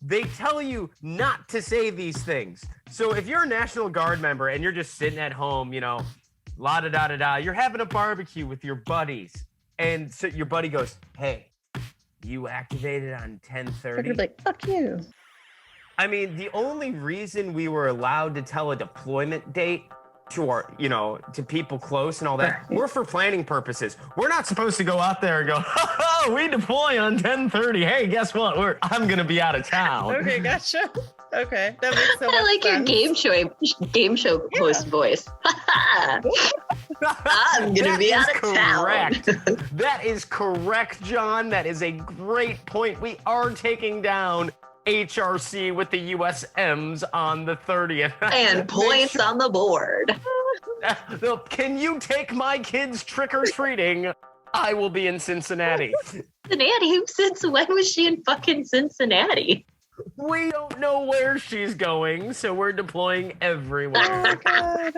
they tell you not to say these things. So if you're a National Guard member and you're just sitting at home, you know, la-da-da-da-da, you're having a barbecue with your buddies. And so your buddy goes, hey, you activated on 10:30? You're like, fuck you. I mean, the only reason we were allowed to tell a deployment date to our, you know, to people close and all that, we're for planning purposes. We're not supposed to go out there and go, oh, we deploy on 10:30. Hey, guess what? I'm going to be out of town. Okay, gotcha. Okay, that makes so much I like sense. your game show host voice. I'm gonna be out of correct. town. That is correct, John. That is a great point. We are taking down HRC with the USMs on the 30th. And points on the board. Can you take my kids trick-or-treating? I will be in Cincinnati. Cincinnati? Since when was she in fucking Cincinnati? We don't know where she's going, so we're deploying everywhere. Oh, God.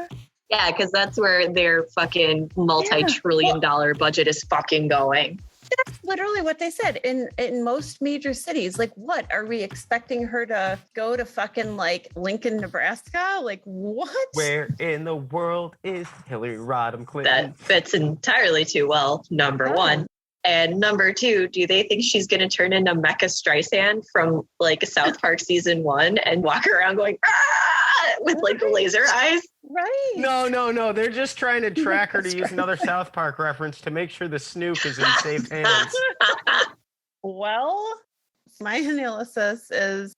Yeah, because that's where their fucking multi-trillion-dollar budget is fucking going. That's literally what they said in most major cities. Like, what are we expecting her to go to fucking like Lincoln, Nebraska? Like, what? Where in the world is Hillary Rodham Clinton? That fits entirely too well, number one. And number two, do they think she's going to turn into Mecca Streisand from like South Park season 1 and walk around going, ah, with like the laser eyes? Right. No. They're just trying to track her to use another South Park reference to make sure the snoop is in safe hands. Well, my analysis is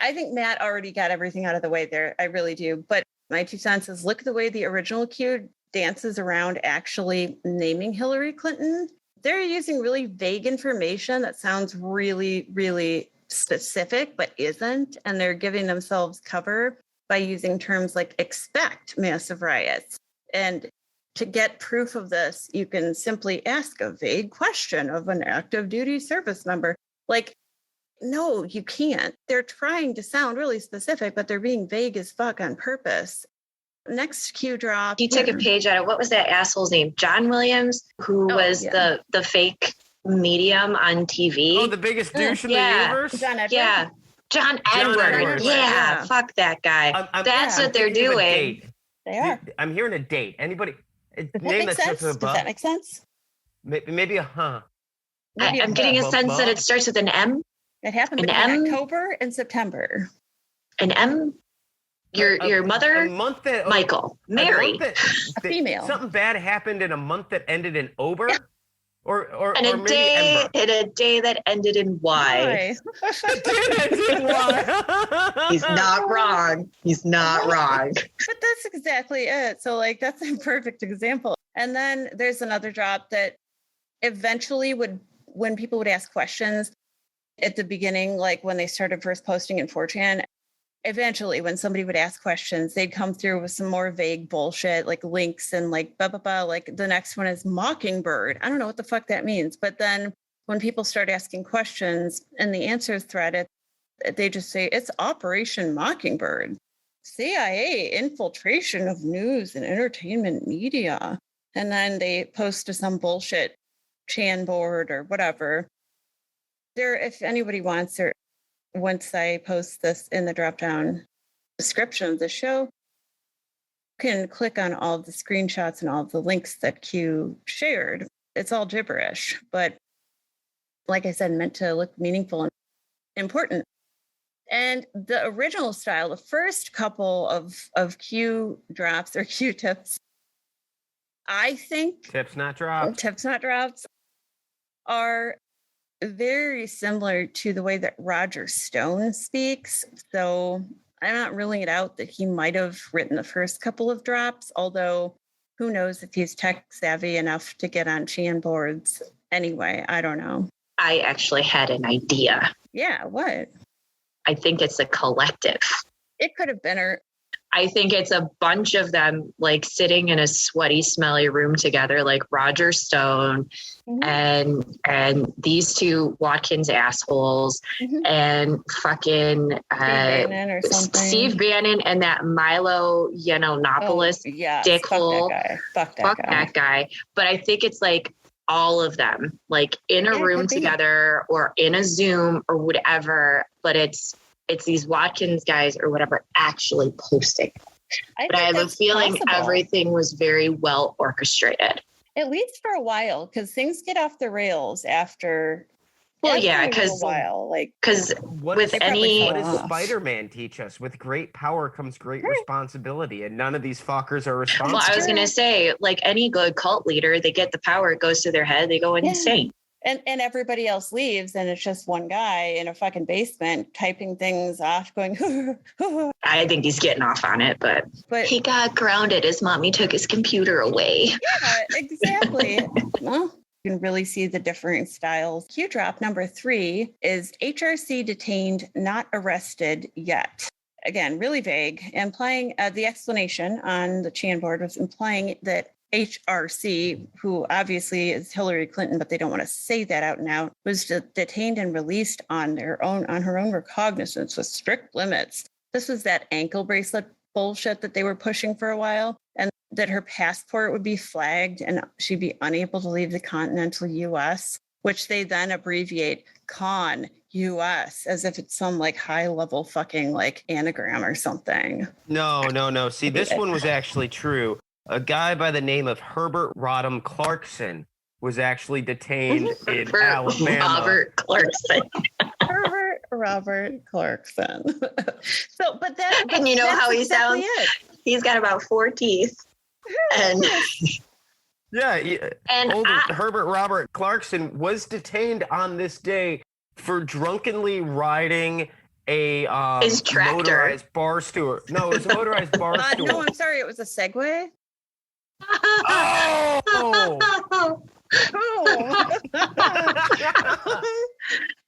I think Matt already got everything out of the way there. I really do. But my 2 cents is look at the way the original Q dances around actually naming Hillary Clinton. They're using really vague information that sounds really, really specific, but isn't. And they're giving themselves cover by using terms like expect massive riots. And to get proof of this, you can simply ask a vague question of an active duty service member. Like, no, you can't. They're trying to sound really specific, but they're being vague as fuck on purpose. Next Q drop. You took a page out of, what was that asshole's name? John Williams, who was the fake medium on TV. Oh, the biggest douche in the universe? John Edward? Yeah. John Edward. Yeah, fuck that guy. That's what they're doing. They are. I'm hearing a date. Anybody? Name that starts with a Does that make sense? Maybe a huh. I'm getting a sense that it starts with an M. It happened between October and September. An M? Your mother? Michael. Mary. A female. Something bad happened in a month that ended in Ober? Yeah. Or and maybe a day that ended in Y. He's not wrong. He's not wrong. But that's exactly it. So like that's a perfect example. And then there's another drop that eventually when people would ask questions at the beginning, like when they started first posting in 4chan, eventually when somebody would ask questions, they'd come through with some more vague bullshit, like links and like blah, blah, blah. Like the next one is Mockingbird. I don't know what the fuck that means. But then when people start asking questions in the answers thread, they just say it's Operation Mockingbird. CIA infiltration of news and entertainment media. And then they post to some bullshit Chan board or whatever. There, if anybody wants, or once I post this in the drop-down description of the show, you can click on all of the screenshots and all of the links that Q shared. It's all gibberish, but like I said, meant to look meaningful and important. And the original style, the first couple of Q drops or Q tips, I think tips not drops are very similar to the way that Roger Stone speaks. So I'm not ruling it out that he might have written the first couple of drops, although who knows if he's tech savvy enough to get on Chan boards. Anyway, I don't know. I actually had an idea. Yeah, what? I think it's a collective. It could have been her. I think it's a bunch of them like sitting in a sweaty, smelly room together, like Roger Stone and these two Watkins assholes and fucking Bannon or something. Steve Bannon and that Milo Yiannopoulos dickhole. Fuck that guy. But I think it's like all of them, like in a room together or in a Zoom or whatever. But it's these Watkins guys or whatever actually posting. But I have a feeling everything was very well orchestrated. At least for a while, because things get off the rails after. Well, yeah, because what with what does Spider-Man teach us? With great power comes great responsibility, and none of these fuckers are responsible. Well, I was gonna say, like any good cult leader, they get the power, it goes to their head, they go insane. And everybody else leaves, and it's just one guy in a fucking basement typing things off, going. I think he's getting off on it, but he got grounded as mommy took his computer away. Yeah, exactly. Well, you can really see the differing styles. Q drop number 3 is HRC detained, not arrested yet. Again, really vague, implying the explanation on the Chan board was implying that HRC, who obviously is Hillary Clinton, but they don't want to say that out now, was detained and released on her own recognizance with strict limits. This was that ankle bracelet bullshit that they were pushing for a while, and that her passport would be flagged and she'd be unable to leave the continental U.S., which they then abbreviate CON US as if it's some like high level fucking like anagram or something. No. See, this one was actually true. A guy by the name of Herbert Rodham Clarkson was actually detained in Alabama. Robert Clarkson. Robert Clarkson. So, but that, and you know how he exactly sounds? He's got about 4 teeth. And Herbert Robert Clarkson was detained on this day for drunkenly riding a motorized bar stool. No, it was a motorized bar stool. No, I'm sorry, it was a Segway. Oh!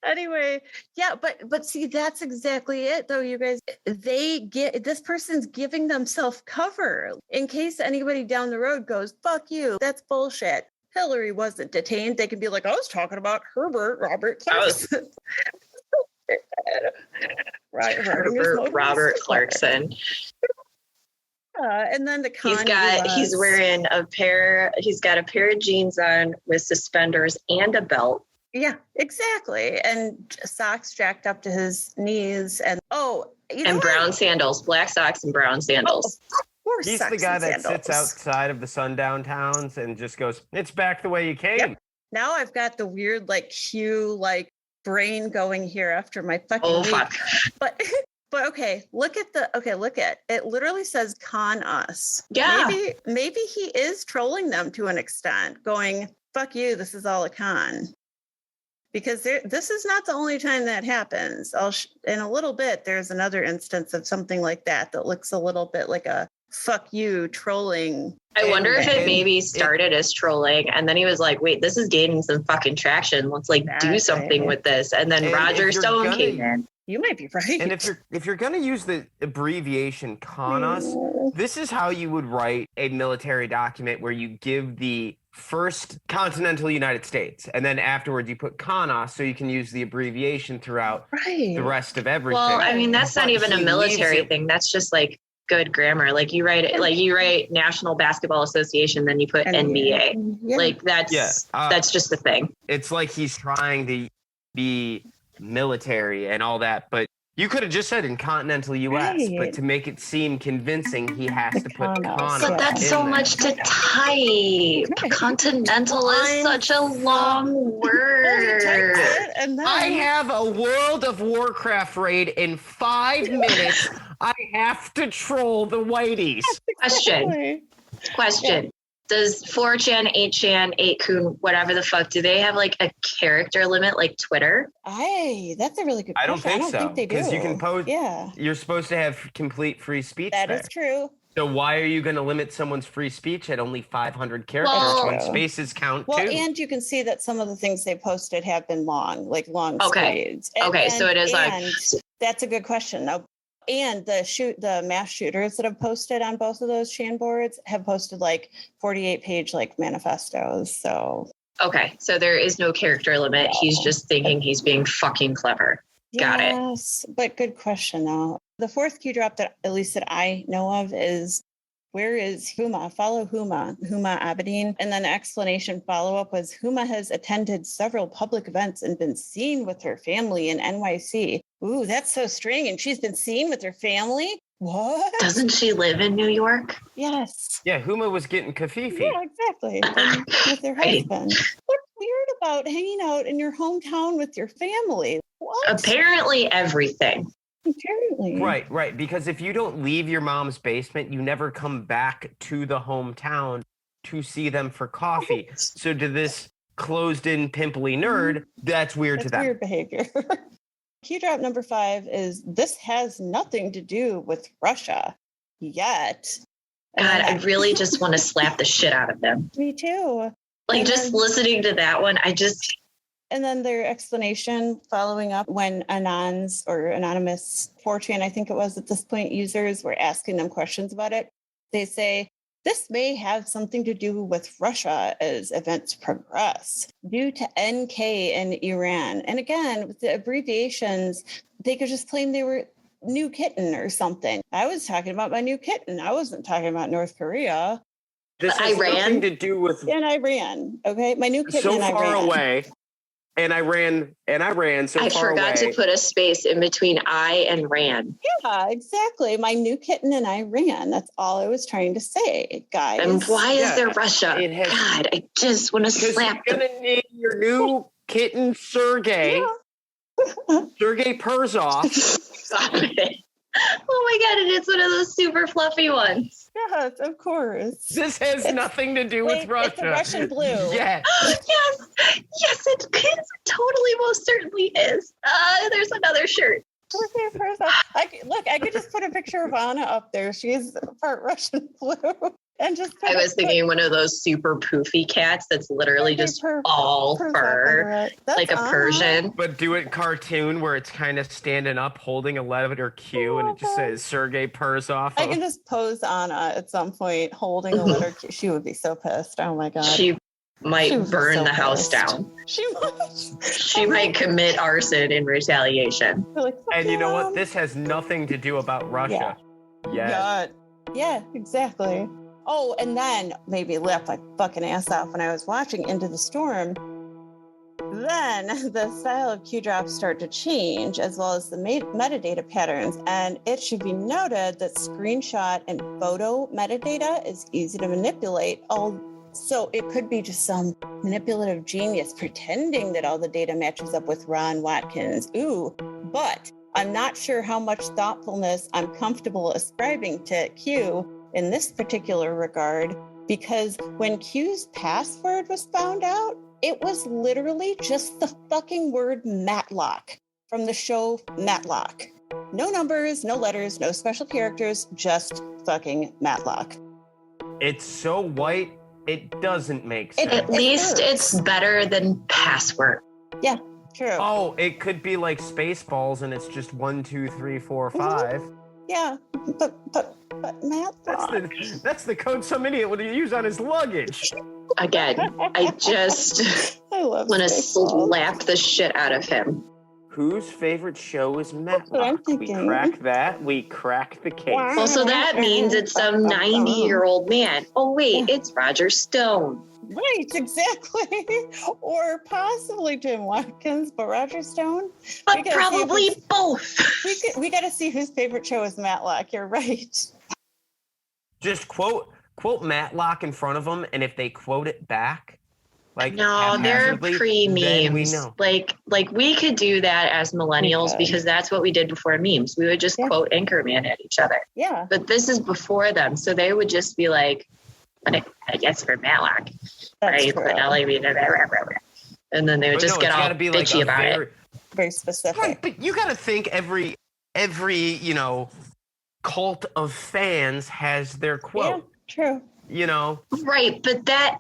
Anyway, yeah, but see, that's exactly it though, you guys. This person's giving themselves cover in case anybody down the road goes, fuck you, that's bullshit. Hillary wasn't detained. They can be like, I was talking about Herbert Robert Clarkson. Robert Clarkson. And then he's got a pair of jeans on with suspenders and a belt. Yeah, exactly. And socks jacked up to his knees and brown sandals, black socks and brown sandals. He's the guy that sits outside of the sundown towns and just goes, "It's back the way you came." Yep. Now I've got the weird Hugh brain going here after my fucking week. Fuck. But okay, look at it literally says con us. Yeah. Maybe he is trolling them to an extent, going, fuck you, this is all a con. Because this is not the only time that happens. In a little bit, there's another instance of something like that looks a little bit like a fuck you trolling. I wonder if it maybe started as trolling and then he was like, wait, this is gaining some fucking traction. Let's do something with this. And then Roger Stone came in. You might be right. And if you're going to use the abbreviation con us, this is how you would write a military document where you give the first continental United States, and then afterwards you put con us so you can use the abbreviation throughout the rest of everything. Well, I mean, that's not even a military thing. That's just good grammar. You write it, you write National Basketball Association, then you put NBA. Yeah. That's just the thing. It's like he's trying to be military and all that, but you could have just said in continental US, but to make it seem convincing, he has to put con. But that's so much to type. Continental is such a long word. I have a World of Warcraft raid in 5 minutes. I have to troll the whiteys. Question. Does 4chan, 8chan, 8kun, whatever the fuck, do they have a character limit like Twitter? That's a really good question. I don't think so. Think they do. Because you can post. Yeah. You're supposed to have complete free speech. That is true. So why are you going to limit someone's free speech at only 500 characters when spaces count too? Well, and you can see that some of the things they posted have been long, long okay. speeds. So it is and that's a good question. Now, And the mass shooters that have posted on both of those Shan boards have posted like 48-page like manifestos. So Okay, so there is no character limit. He's just thinking he's being fucking clever. Got it. yes, but good question though. The fourth Q drop that at least that I know of is, where is Huma? Follow Huma Abedin. And then the explanation follow-up was, Huma has attended several public events and been seen with her family in NYC. Ooh, that's so strange. And she's been seen with her family? What? Doesn't she live in New York? Yes. Yeah, Huma was getting kafifi. Yeah, exactly. And with her Right. husband. What's weird about hanging out in your hometown with your family? What? Apparently everything. Apparently. Right. Because if you don't leave your mom's basement, you never come back to the hometown to see them for coffee. So to this closed-in pimply nerd, that's weird to That's them. weird behavior. Key drop number 5 is, this has nothing to do with Russia yet. And God, then I really just want to slap the shit out of them. me too. Like And just then- listening to that one, And then their explanation following up when Anons or anonymous 4chan, I think it was at this point, users were asking them questions about it. They say, this may have something to do with Russia as events progress due to NK and Iran. And again, with the abbreviations, they could just claim they were New Kitten or something. I was talking about my New Kitten. I wasn't talking about North Korea. This has Iran? nothing to do with And Iran, okay? My New Kitten so and far Iran. away. And I ran so I far forgot away. to put a space in between I and ran. Yeah, exactly. My New Kitten and Iran. That's all I was trying to say, guys. And why is Yeah, there Russia? it has- God, I just want to Because slap you're them. gonna name your new kitten Sergey. Yeah. Sergey Perzov. Stop it. Oh my God, and it's one of those super fluffy ones. Yes, of course. This has nothing to do with Wait, Russia. it's a Russian blue. Yeah. Yes, it totally most certainly is. There's another shirt. I could just put a picture of Anna up there. She's part Russian blue. And just I was thinking one of those super poofy cats that's literally just all fur, like a Persian. But do it cartoon where it's kind of standing up holding a letter Q and it just says Sergey Perzov. I can just pose Anna at some point holding a letter Q. She would be so pissed. Oh my God. She might She was burn so the house pissed. down. She might. She might commit arson in retaliation. You're like, And you know what? "Mom." This has nothing to do about Russia. Yeah. Yeah, exactly. Oh, and then maybe left my fucking ass off when I was watching Into the Storm. Then the style of Q drops start to change, as well as the metadata patterns. And it should be noted that screenshot and photo metadata is easy to manipulate. So it could be just some manipulative genius pretending that all the data matches up with Ron Watkins. Ooh, but I'm not sure how much thoughtfulness I'm comfortable ascribing to Q in this particular regard, because when Q's password was found out, it was literally just the fucking word Matlock from the show Matlock. No numbers, no letters, no special characters, just fucking Matlock. It's so white, it doesn't make sense. At least hurts. it's better than password. True. Oh, it could be like Spaceballs and it's just 1, 2, 3, 4, 5. Yeah, but Matlock. That's the code some idiot would use on his luggage. Again, I just I love want to Spaceballs. slap the shit out of him. Whose favorite show is Matlock? what I'm We thinking. cracked that. We cracked the case. Wow. Well, so that means it's some 90-year-old man. Oh, wait, it's Roger Stone. Right, exactly. Or possibly Jim Watkins, but Roger Stone. But We gotta see if probably it's- both. We got to see whose favorite show is Matlock. You're right. Just quote Matlock in front of them, and if they quote it back, like No, they're haphazardly, then we pre-memes. know. Like we could do that as millennials could. because that's what we did before memes. We would just Yeah. quote Anchorman at each other. Yeah. But this is before them, so they would just be like, I guess for Matlock. That's Right? true. And then they would But just no, get it's all gotta be like bitchy a about it. very- Very specific. Right, but you got to think every cult of fans has their quote. True. Right, but that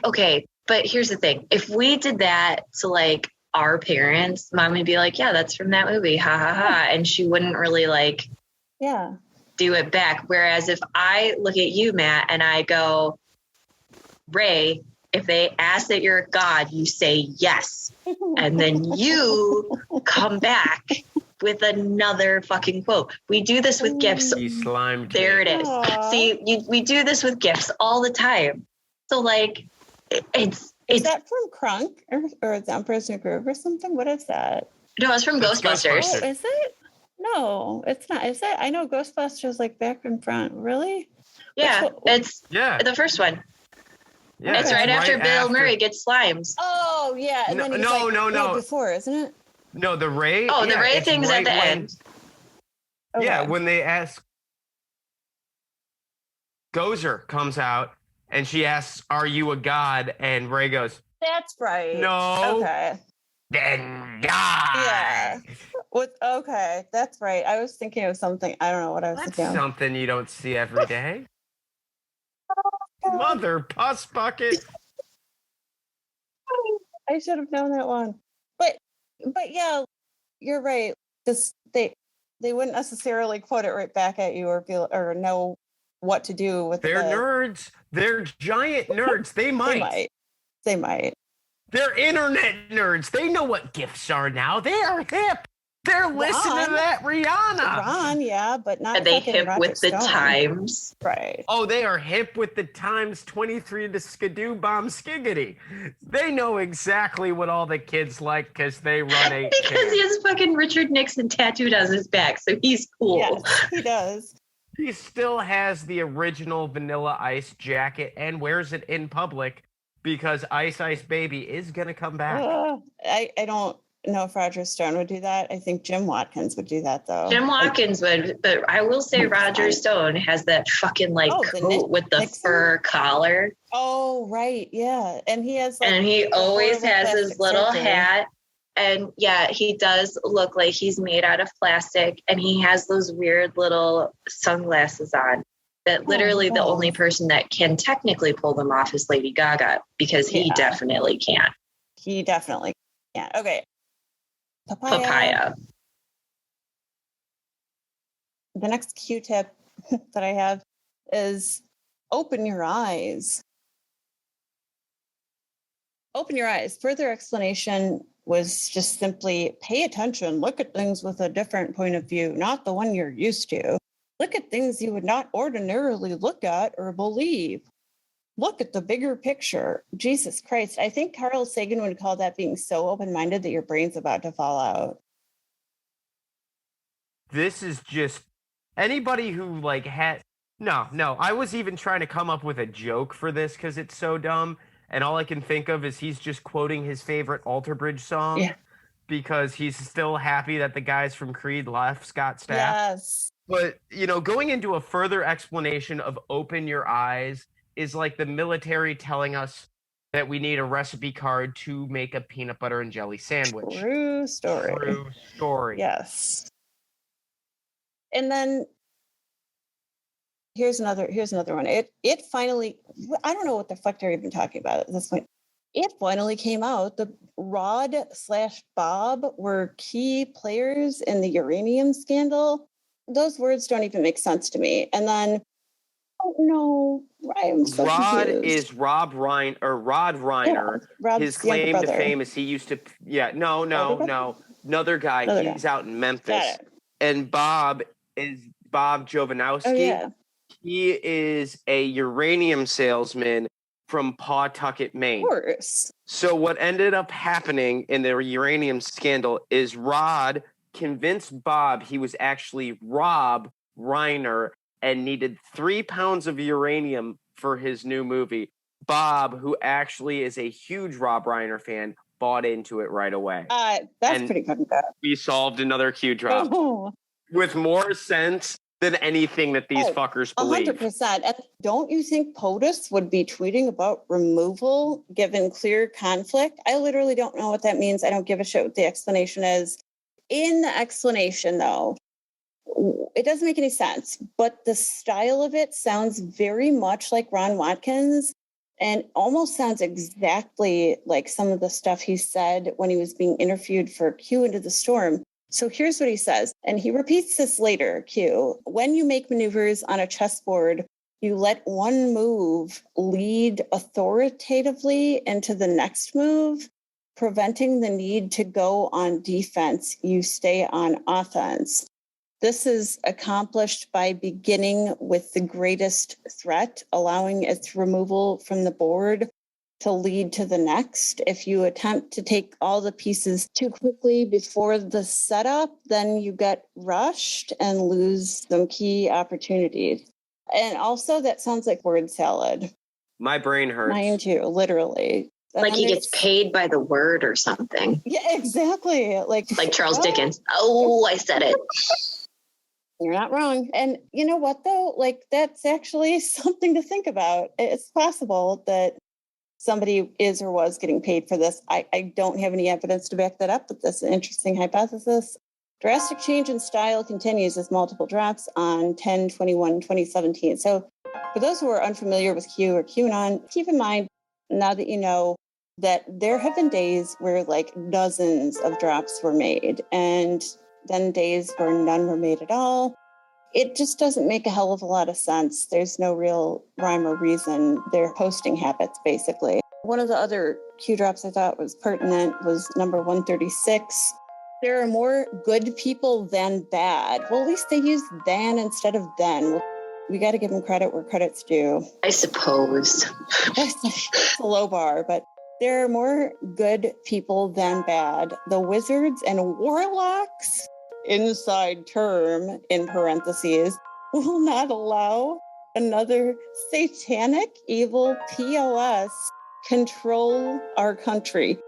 okay, but here's the thing. If we did that to like our parents, mom would be like, yeah, that's from that movie. Ha ha ha. And she wouldn't really Yeah. do it back. Whereas if I look at you, Matt, and I go, Ray, if they ask that you're a god, you say yes. And then you come back with another fucking quote. We do this with gifts. He slimed There me. it is. Aw. See, we do this with gifts all the time. So like, Is it's that from Crunk or the Emperor's New Groove or something? What is that? no, it's from That's Ghostbusters. Ghostbusters. Oh, is it? No, it's not. Is it? I know Ghostbusters like back and front. Really? Yeah, Which one- it's Yeah. the first one. Yeah. It's right after Bill Murray gets slimes. Oh yeah. And No, then he's no, like, no. before, isn't it? No, the Ray. Oh, the yeah, Ray it's thing's at the when- end. Yeah, Okay. when they ask, Gozer comes out and she asks, "Are you a god?" And Ray goes, That's right. "No." Okay. Then die. Yeah. Okay, that's right. I was thinking of something. I don't know what I was That's thinking. something you don't see every day. Mother puss bucket. I should have known that one. But yeah, you're right. This they wouldn't necessarily quote it right back at you or feel or know what to do with They're the, nerds. They're giant nerds. They might. They might. They're internet nerds. They know what gifts are now. They are hip. They're listening Ron. to that Rihanna. Ron, yeah, but not Are they fucking hip Roger with the Stone. times? Right. Oh, they are hip with the times 23 to skidoo bomb skiggity. They know exactly what all the kids like because they run 8 Because he has fucking Richard Nixon tattooed on his back, so he's cool. Yes, he does. He still has the original Vanilla Ice jacket and wears it in public because Ice Ice Baby is going to come back. I don't know if Roger Stone would do that. I think Jim Watkins would do that though. Jim Watkins would, but I will say Roger Stone has that fucking like Oh, the coat with the Nixon? fur collar, Oh, right. Yeah. And he has like and he the always horrible has his plastic little surgery. hat. And yeah, he does look like he's made out of plastic, and he has those weird little sunglasses on. That literally the wow. only person that can technically pull them off is Lady Gaga, because he Yeah. definitely can't. He definitely can't. Okay. Papaya. The next Q-tip that I have is open your eyes. Open your eyes. Further explanation was just simply pay attention, look at things with a different point of view, not the one you're used to. Look at things you would not ordinarily look at or believe. Look at the bigger picture. Jesus Christ. I think Carl Sagan would call that being so open-minded that your brain's about to fall out. This is just anybody who like had no. I was even trying to come up with a joke for this because it's so dumb, and all I can think of is he's just quoting his favorite Alter Bridge song Yeah. because he's still happy that the guys from Creed left Scott Stapp. Yes. But going into a further explanation of open your eyes is like the military telling us that we need a recipe card to make a peanut butter and jelly sandwich. True story. True story. Yes. And then here's another one. It finally, I don't know what the fuck they're even talking about at this point. It finally came out. The Rod/Bob were key players in the uranium scandal. Those words don't even make sense to me. And then, oh no, I'm so Rod confused. is Rod Reiner. Yeah, Rob's His younger claim to brother. fame is he used to. Yeah, no. Another guy. Another guy. He's out in Memphis. Got it. And Bob is Bob Jovanowski. Oh yeah. He is a uranium salesman from Pawtucket, Of Maine. course. So what ended up happening in the uranium scandal is Rod convinced Bob he was actually Rob Reiner and needed 3 pounds of uranium for his new movie. Bob, who actually is a huge Rob Reiner fan, bought into it right away. That's And- pretty fucking good. We solved another Q drop Oh. with more sense than anything that these Oh, fuckers believe. 100%. And don't you think POTUS would be tweeting about removal given clear conflict? I literally don't know what that means. I don't give a shit what the explanation is. In the explanation, though, it doesn't make any sense, but the style of it sounds very much like Ron Watkins and almost sounds exactly like some of the stuff he said when he was being interviewed for Q Into the Storm. So here's what he says, and he repeats this later, Q. When you make maneuvers on a chessboard, you let one move lead authoritatively into the next move, preventing the need to go on defense. You stay on offense. This is accomplished by beginning with the greatest threat, allowing its removal from the board to lead to the next. If you attempt to take all the pieces too quickly before the setup, then you get rushed and lose some key opportunities. And also, that sounds like word salad. My brain hurts. Mine too, literally. And Like then he gets paid by the word or something. Yeah, exactly. Like Charles Dickens. Oh, I said it. You're not wrong. And you know what, though? Like, that's actually something to think about. It's possible that somebody is or was getting paid for this. I don't have any evidence to back that up, but that's an interesting hypothesis. Drastic change in style continues with multiple drops on 10/21/2017. So for those who are unfamiliar with Q or QAnon, keep in mind, now that you know, that there have been days where like dozens of drops were made, and then days where none were made at all. It just doesn't make a hell of a lot of sense. There's no real rhyme or reason. They're posting habits, basically. One of the other Q drops I thought was pertinent was number 136. There are more good people than bad. Well, at least they use than instead of then. We got to give them credit where credit's due. I suppose. It's a low bar, but there are more good people than bad. The wizards and warlocks, inside term in parentheses, will not allow another satanic evil POS control our country.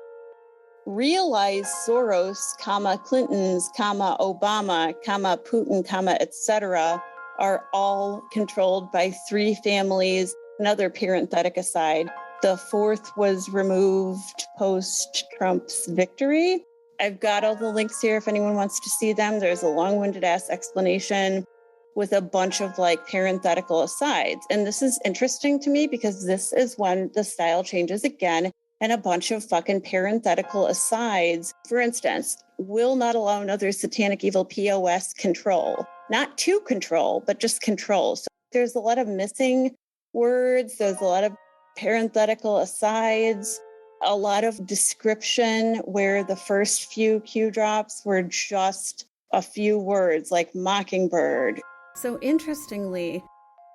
Realize Soros, Clintons, Obama, Putin, etc. are all controlled by three families, another parenthetic aside. The fourth was removed post-Trump's victory. I've got all the links here if anyone wants to see them. There's a long-winded ass explanation with a bunch of like parenthetical asides. And this is interesting to me because this is when the style changes again and a bunch of fucking parenthetical asides. For instance, will not allow another satanic evil POS control. Not to control, but just control. So there's a lot of missing words. There's a lot of parenthetical asides, a lot of description where the first few Q drops were just a few words like mockingbird. So interestingly,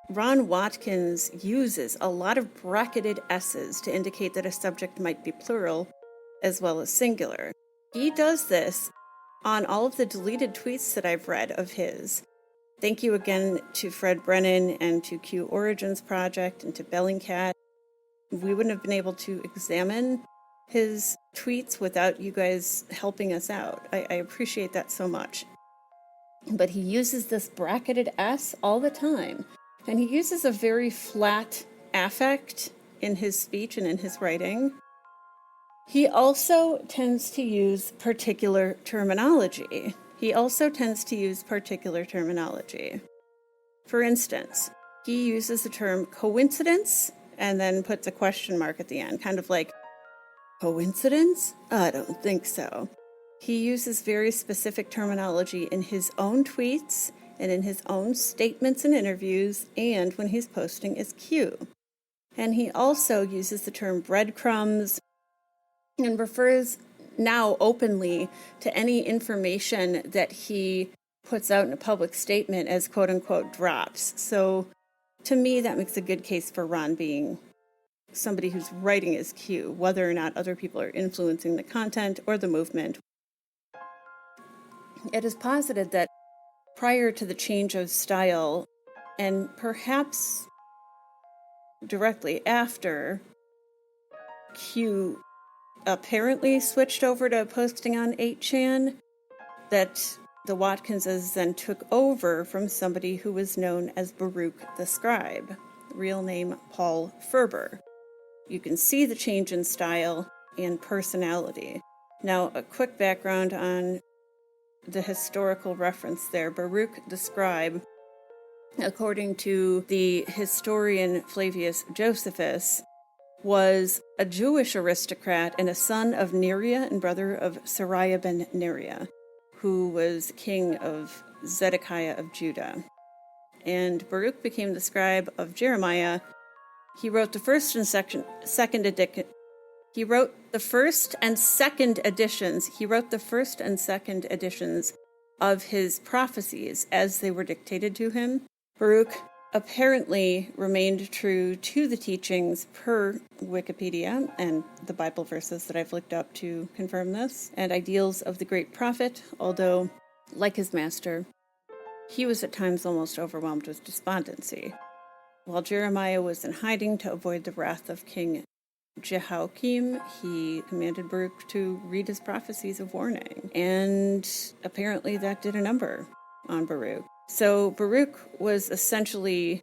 Ron Watkins uses a lot of bracketed S's to indicate that a subject might be plural as well as singular. He does this on all of the deleted tweets that I've read of his. Thank you again to Fred Brennan and to Q Origins Project and to Bellingcat. We wouldn't have been able to examine his tweets without you guys helping us out. I appreciate that so much. But he uses this bracketed S all the time. And he uses a very flat affect in his speech and in his writing. He also tends to use particular terminology. For instance, he uses the term coincidence and then puts a question mark at the end, kind of like, coincidence? I don't think so. He uses very specific terminology in his own tweets and in his own statements and interviews and when he's posting his Q. And he also uses the term breadcrumbs and refers now openly to any information that he puts out in a public statement as quote-unquote drops. So to me, that makes a good case for Ron being somebody who's writing his Q, whether or not other people are influencing the content or the movement. It is posited that prior to the change of style, and perhaps directly after, Q apparently switched over to posting on 8chan, that the Watkinses then took over from somebody who was known as Baruch the Scribe, real name Paul Ferber. You can see the change in style and personality. Now, a quick background on the historical reference there. Baruch the Scribe, according to the historian Flavius Josephus, was a Jewish aristocrat and a son of Neriah and brother of Sariah ben Neriah. who was king of Zedekiah of Judah. And Baruch became the scribe of Jeremiah. He wrote the first and second edition. He wrote the first and second editions. He wrote the first and second editions of his prophecies as they were dictated to him. Baruch apparently remained true to the teachings per Wikipedia and the Bible verses that I've looked up to confirm this, and ideals of the great prophet, although, like his master, he was at times almost overwhelmed with despondency. While Jeremiah was in hiding to avoid the wrath of King Jehoiakim, he commanded Baruch to read his prophecies of warning, and apparently that did a number on Baruch. So Baruch was essentially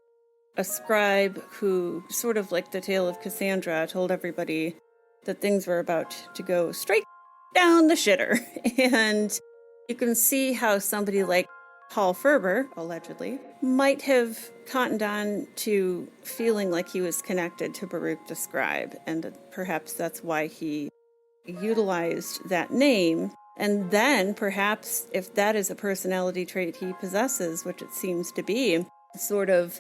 a scribe who, sort of like the tale of Cassandra, told everybody that things were about to go straight down the shitter. And you can see how somebody like Paul Ferber, allegedly, might have cottoned on to feeling like he was connected to Baruch the scribe, and that perhaps that's why he utilized that name. And then, perhaps, if that is a personality trait he possesses, which it seems to be, sort of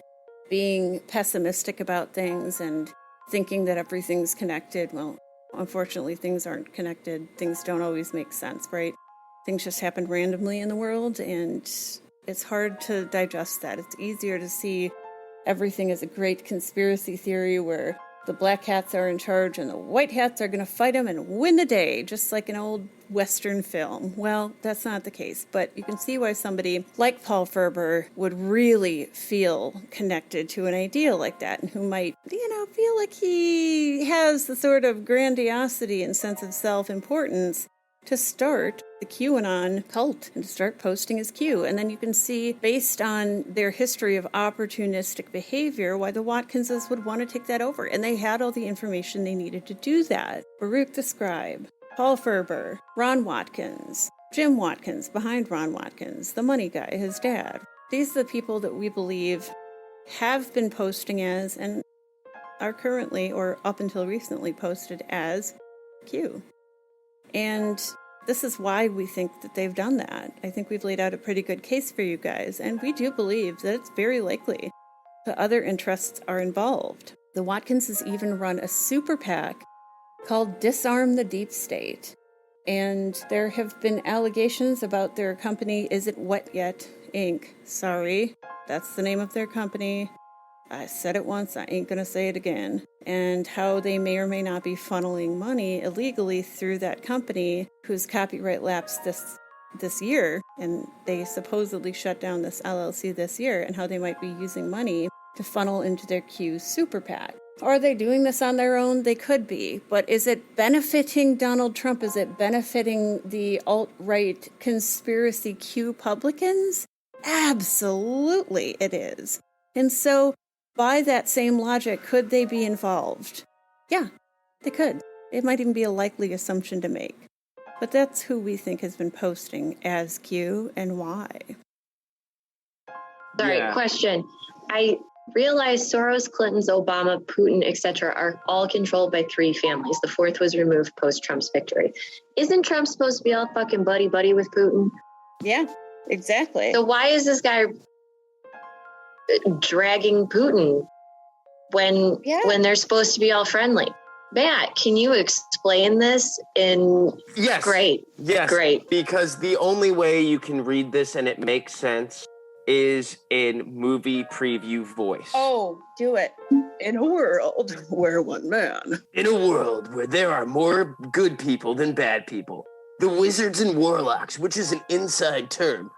being pessimistic about things and thinking that everything's connected. Well, unfortunately, things aren't connected. Things don't always make sense, right? Things just happen randomly in the world, and it's hard to digest that. It's easier to see everything as a great conspiracy theory where the black hats are in charge and the white hats are going to fight them and win the day, just like an old Western film. Well, that's not the case, but you can see why somebody like Paul Ferber would really feel connected to an idea like that, and who might, feel like he has the sort of grandiosity and sense of self-importance to start the QAnon cult and to start posting his Q. And then you can see, based on their history of opportunistic behavior, why the Watkinses would want to take that over. And they had all the information they needed to do that. Baruch the scribe, Paul Ferber, Ron Watkins, Jim Watkins behind Ron Watkins, the money guy, his dad. These are the people that we believe have been posting as, and are currently, or up until recently, posted as Q. And this is why we think that they've done that. I think we've laid out a pretty good case for you guys, and we do believe that it's very likely that other interests are involved. The Watkinses even run a super PAC called Disarm the Deep State, and there have been allegations about their company, Is It Wet Yet, Inc. Sorry, that's the name of their company. I said it once, I ain't gonna say it again. And how they may or may not be funneling money illegally through that company, whose copyright lapsed this year, and they supposedly shut down this LLC this year, and how they might be using money to funnel into their Q super PAC. Are they doing this on their own? They could be, but is it benefiting Donald Trump? Is it benefiting the alt-right conspiracy Q publicans? Absolutely it is. And so, by that same logic, could they be involved? Yeah, they could. It might even be a likely assumption to make. But that's who we think has been posting as Q and why. Sorry, question. I realize Soros, Clinton's, Obama, Putin, etc. are all controlled by three families. The fourth was removed post-Trump's victory. Isn't Trump supposed to be all fucking buddy-buddy with Putin? Yeah, exactly. So why is this guy dragging Putin when they're supposed to be all friendly? Matt, can you explain this in... Yes. Great. Yes. Great. Because the only way you can read this and it makes sense is in movie preview voice. Oh, do it. In a world where one man. In a world where there are more good people than bad people, the wizards and warlocks, which is an inside term,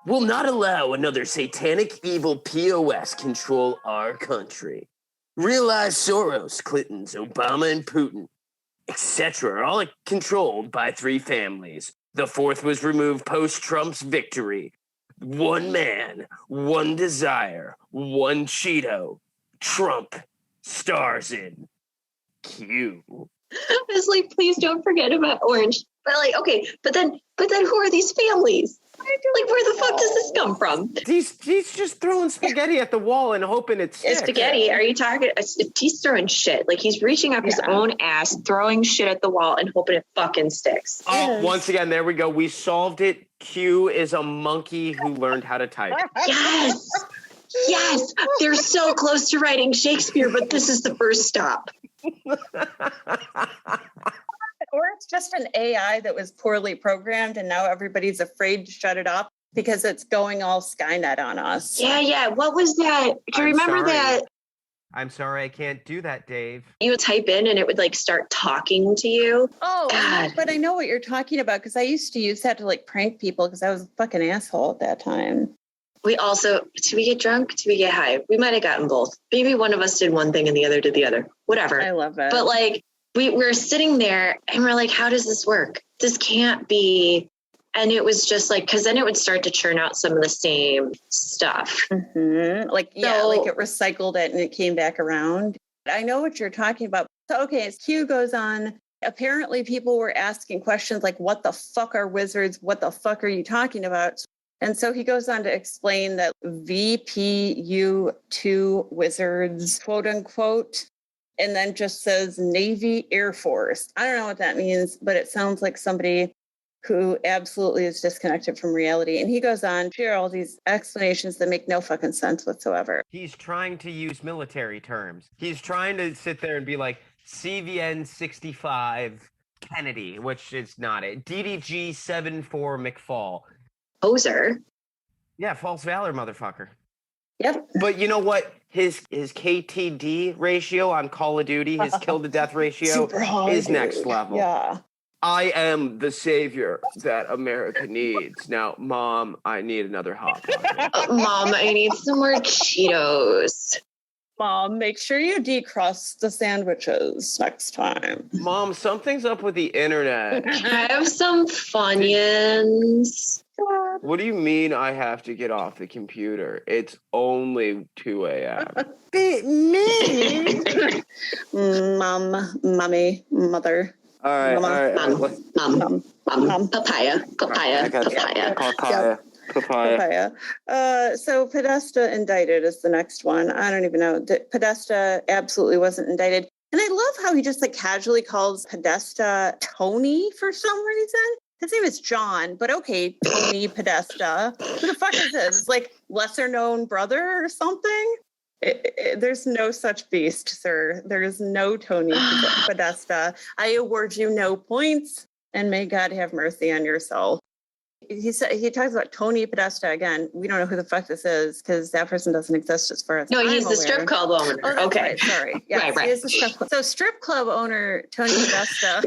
will not allow another satanic evil POS control our country. Realize Soros, Clinton's, Obama, and Putin, etc. are all controlled by three families. The fourth was removed post-Trump's victory. One man, one desire, one Cheeto. Trump stars in Q. I was like, please don't forget about Orange. But okay, but then who are these families? Like, where the fuck does this come from? He's just throwing spaghetti at the wall and hoping it sticks. Spaghetti? Are you talking? He's throwing shit. Like, he's reaching up his own ass, throwing shit at the wall and hoping it fucking sticks. Oh, once again, there we go. We solved it Q is a monkey who learned how to type. Yes. Yes. They're so close to writing Shakespeare, but this is the first stop. Or it's just an AI that was poorly programmed and now everybody's afraid to shut it off because it's going all Skynet on us. Yeah. What was that? Do you remember that? I'm sorry, I can't do that, Dave. You would type in and it would like start talking to you. Oh, God. but I know what you're talking about because I used to use that to like prank people because I was a fucking asshole at that time. We also, did we get drunk? Did we get high? We might have gotten both. Maybe one of us did one thing and the other did the other. Whatever. I love it. But like, we're sitting there and we're like, how does this work? This can't be. And it was just like, because then it would start to churn out some of the same stuff. Mm-hmm. Like it recycled it and it came back around. I know what you're talking about. So, okay, as Q goes on, apparently people were asking questions like, what the fuck are wizards? What the fuck are you talking about? And so he goes on to explain that VPU2 wizards, quote unquote, and then just says Navy Air Force. I don't know what that means, but it sounds like somebody who absolutely is disconnected from reality. And he goes on to share all these explanations that make no fucking sense whatsoever. He's trying to use military terms. He's trying to sit there and be like CVN 65 Kennedy, which is not it. DDG 74 McFall. Poser. Yeah, false valor, motherfucker. Yep. But you know what? His KTD ratio on Call of Duty, his kill to death ratio, is next level. Yeah. I am the savior that America needs. Now, Mom, I need another Hot Pocket. Mom, I need some more Cheetos. Mom, make sure you decrust the sandwiches next time. Mom, something's up with the internet. Can I have some Funyuns? What do you mean I have to get off the computer? It's only 2 a.m. Mom, mommy, mother. All right. Mom. Papaya. So Podesta indicted is the next one. I don't even know. Podesta absolutely wasn't indicted. And I love how he just like casually calls Podesta Tony for some reason. His name is John, but okay, Tony Podesta. Who the fuck is this? It's like lesser known brother or something? There's no such beast, sir. There is no Tony Podesta. I award you no points, and may God have mercy on your soul. He talks about Tony Podesta again. We don't know who the fuck this is because that person doesn't exist as far as No, I'm he's the aware. strip club owner. Oh, okay. Right, sorry. Yes, right. He is the strip club. So strip club owner Tony Podesta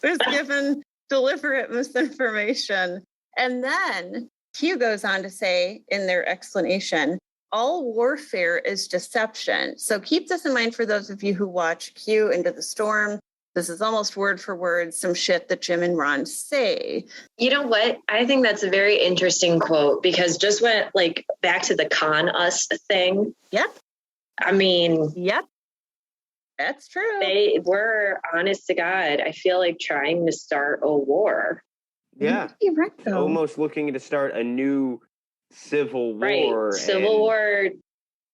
was given deliberate misinformation. And then Q goes on to say in their explanation, all warfare is deception. So keep this in mind for those of you who watch Q Into the Storm. This is almost word for word some shit that Jim and Ron say. You know what? I think that's a very interesting quote because just went like back to the con us thing. Yep. I mean, Yep. That's true. they were, honest to God, I feel like trying to start a war. Yeah. You're right, though. Almost looking to start a new civil war. Right. Civil War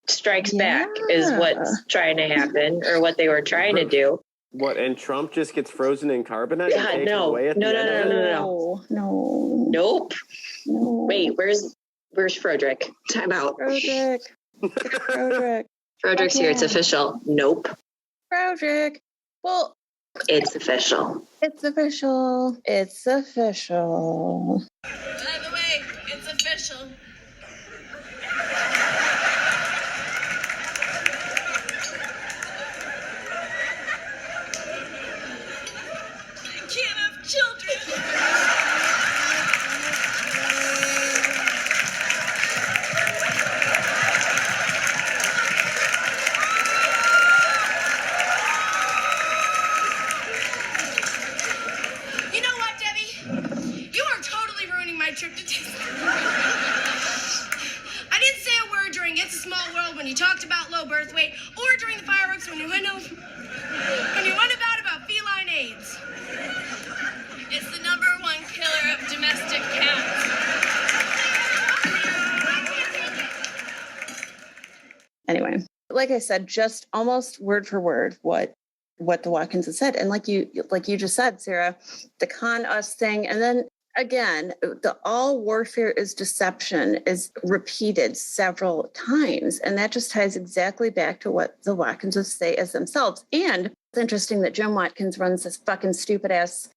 strikes back is what's trying to happen or what they were trying to do. What, and Trump just gets frozen in carbonite? God, and taken no. away at the No. end of it? No. Nope. No. Wait, where's Frederick? Time out. Frederick. Frederick's here. It's official. Nope. Frederick. Well, It's official. it's official. It's official. By the way, it's official. I can't have children. You know what, Debbie? You are totally ruining my trip to Disney. I didn't say a word during It's a Small World when you talked about low birth weight, or during the fireworks when you went about feline AIDS. It's the #1 killer of domestic cats. Anyway, like I said, just almost word for word what the Watkins had said. And like you just said, Sarah, the con us thing. And then Again, the all warfare is deception is repeated several times. And that just ties exactly back to what the Watkinses say as themselves. And it's interesting that Jim Watkins runs this fucking stupid ass,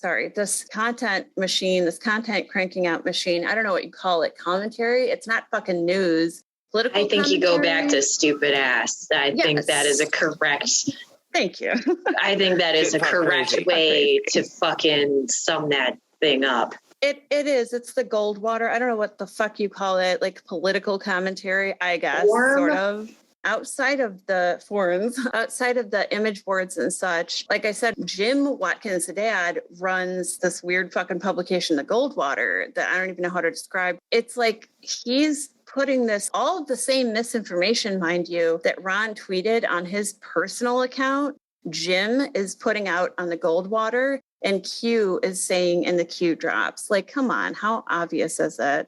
this content machine, this content cranking out machine. I don't know what you call it, commentary. It's not fucking news. Political I think commentary. you go back to stupid ass. I think that is a correct. Thank you. I think that is a correct way to fucking sum that thing up. It is. It's the Goldwater. I don't know what the fuck you call it, like political commentary, I guess, sort of. Outside of the forums, outside of the image boards and such, like I said, Jim Watkins' dad runs this weird fucking publication, the Goldwater, that I don't even know how to describe. It's like he's putting this, all of the same misinformation, mind you, that Ron tweeted on his personal account, Jim is putting out on the Goldwater, and Q is saying in the Q drops. Like, come on, how obvious is it?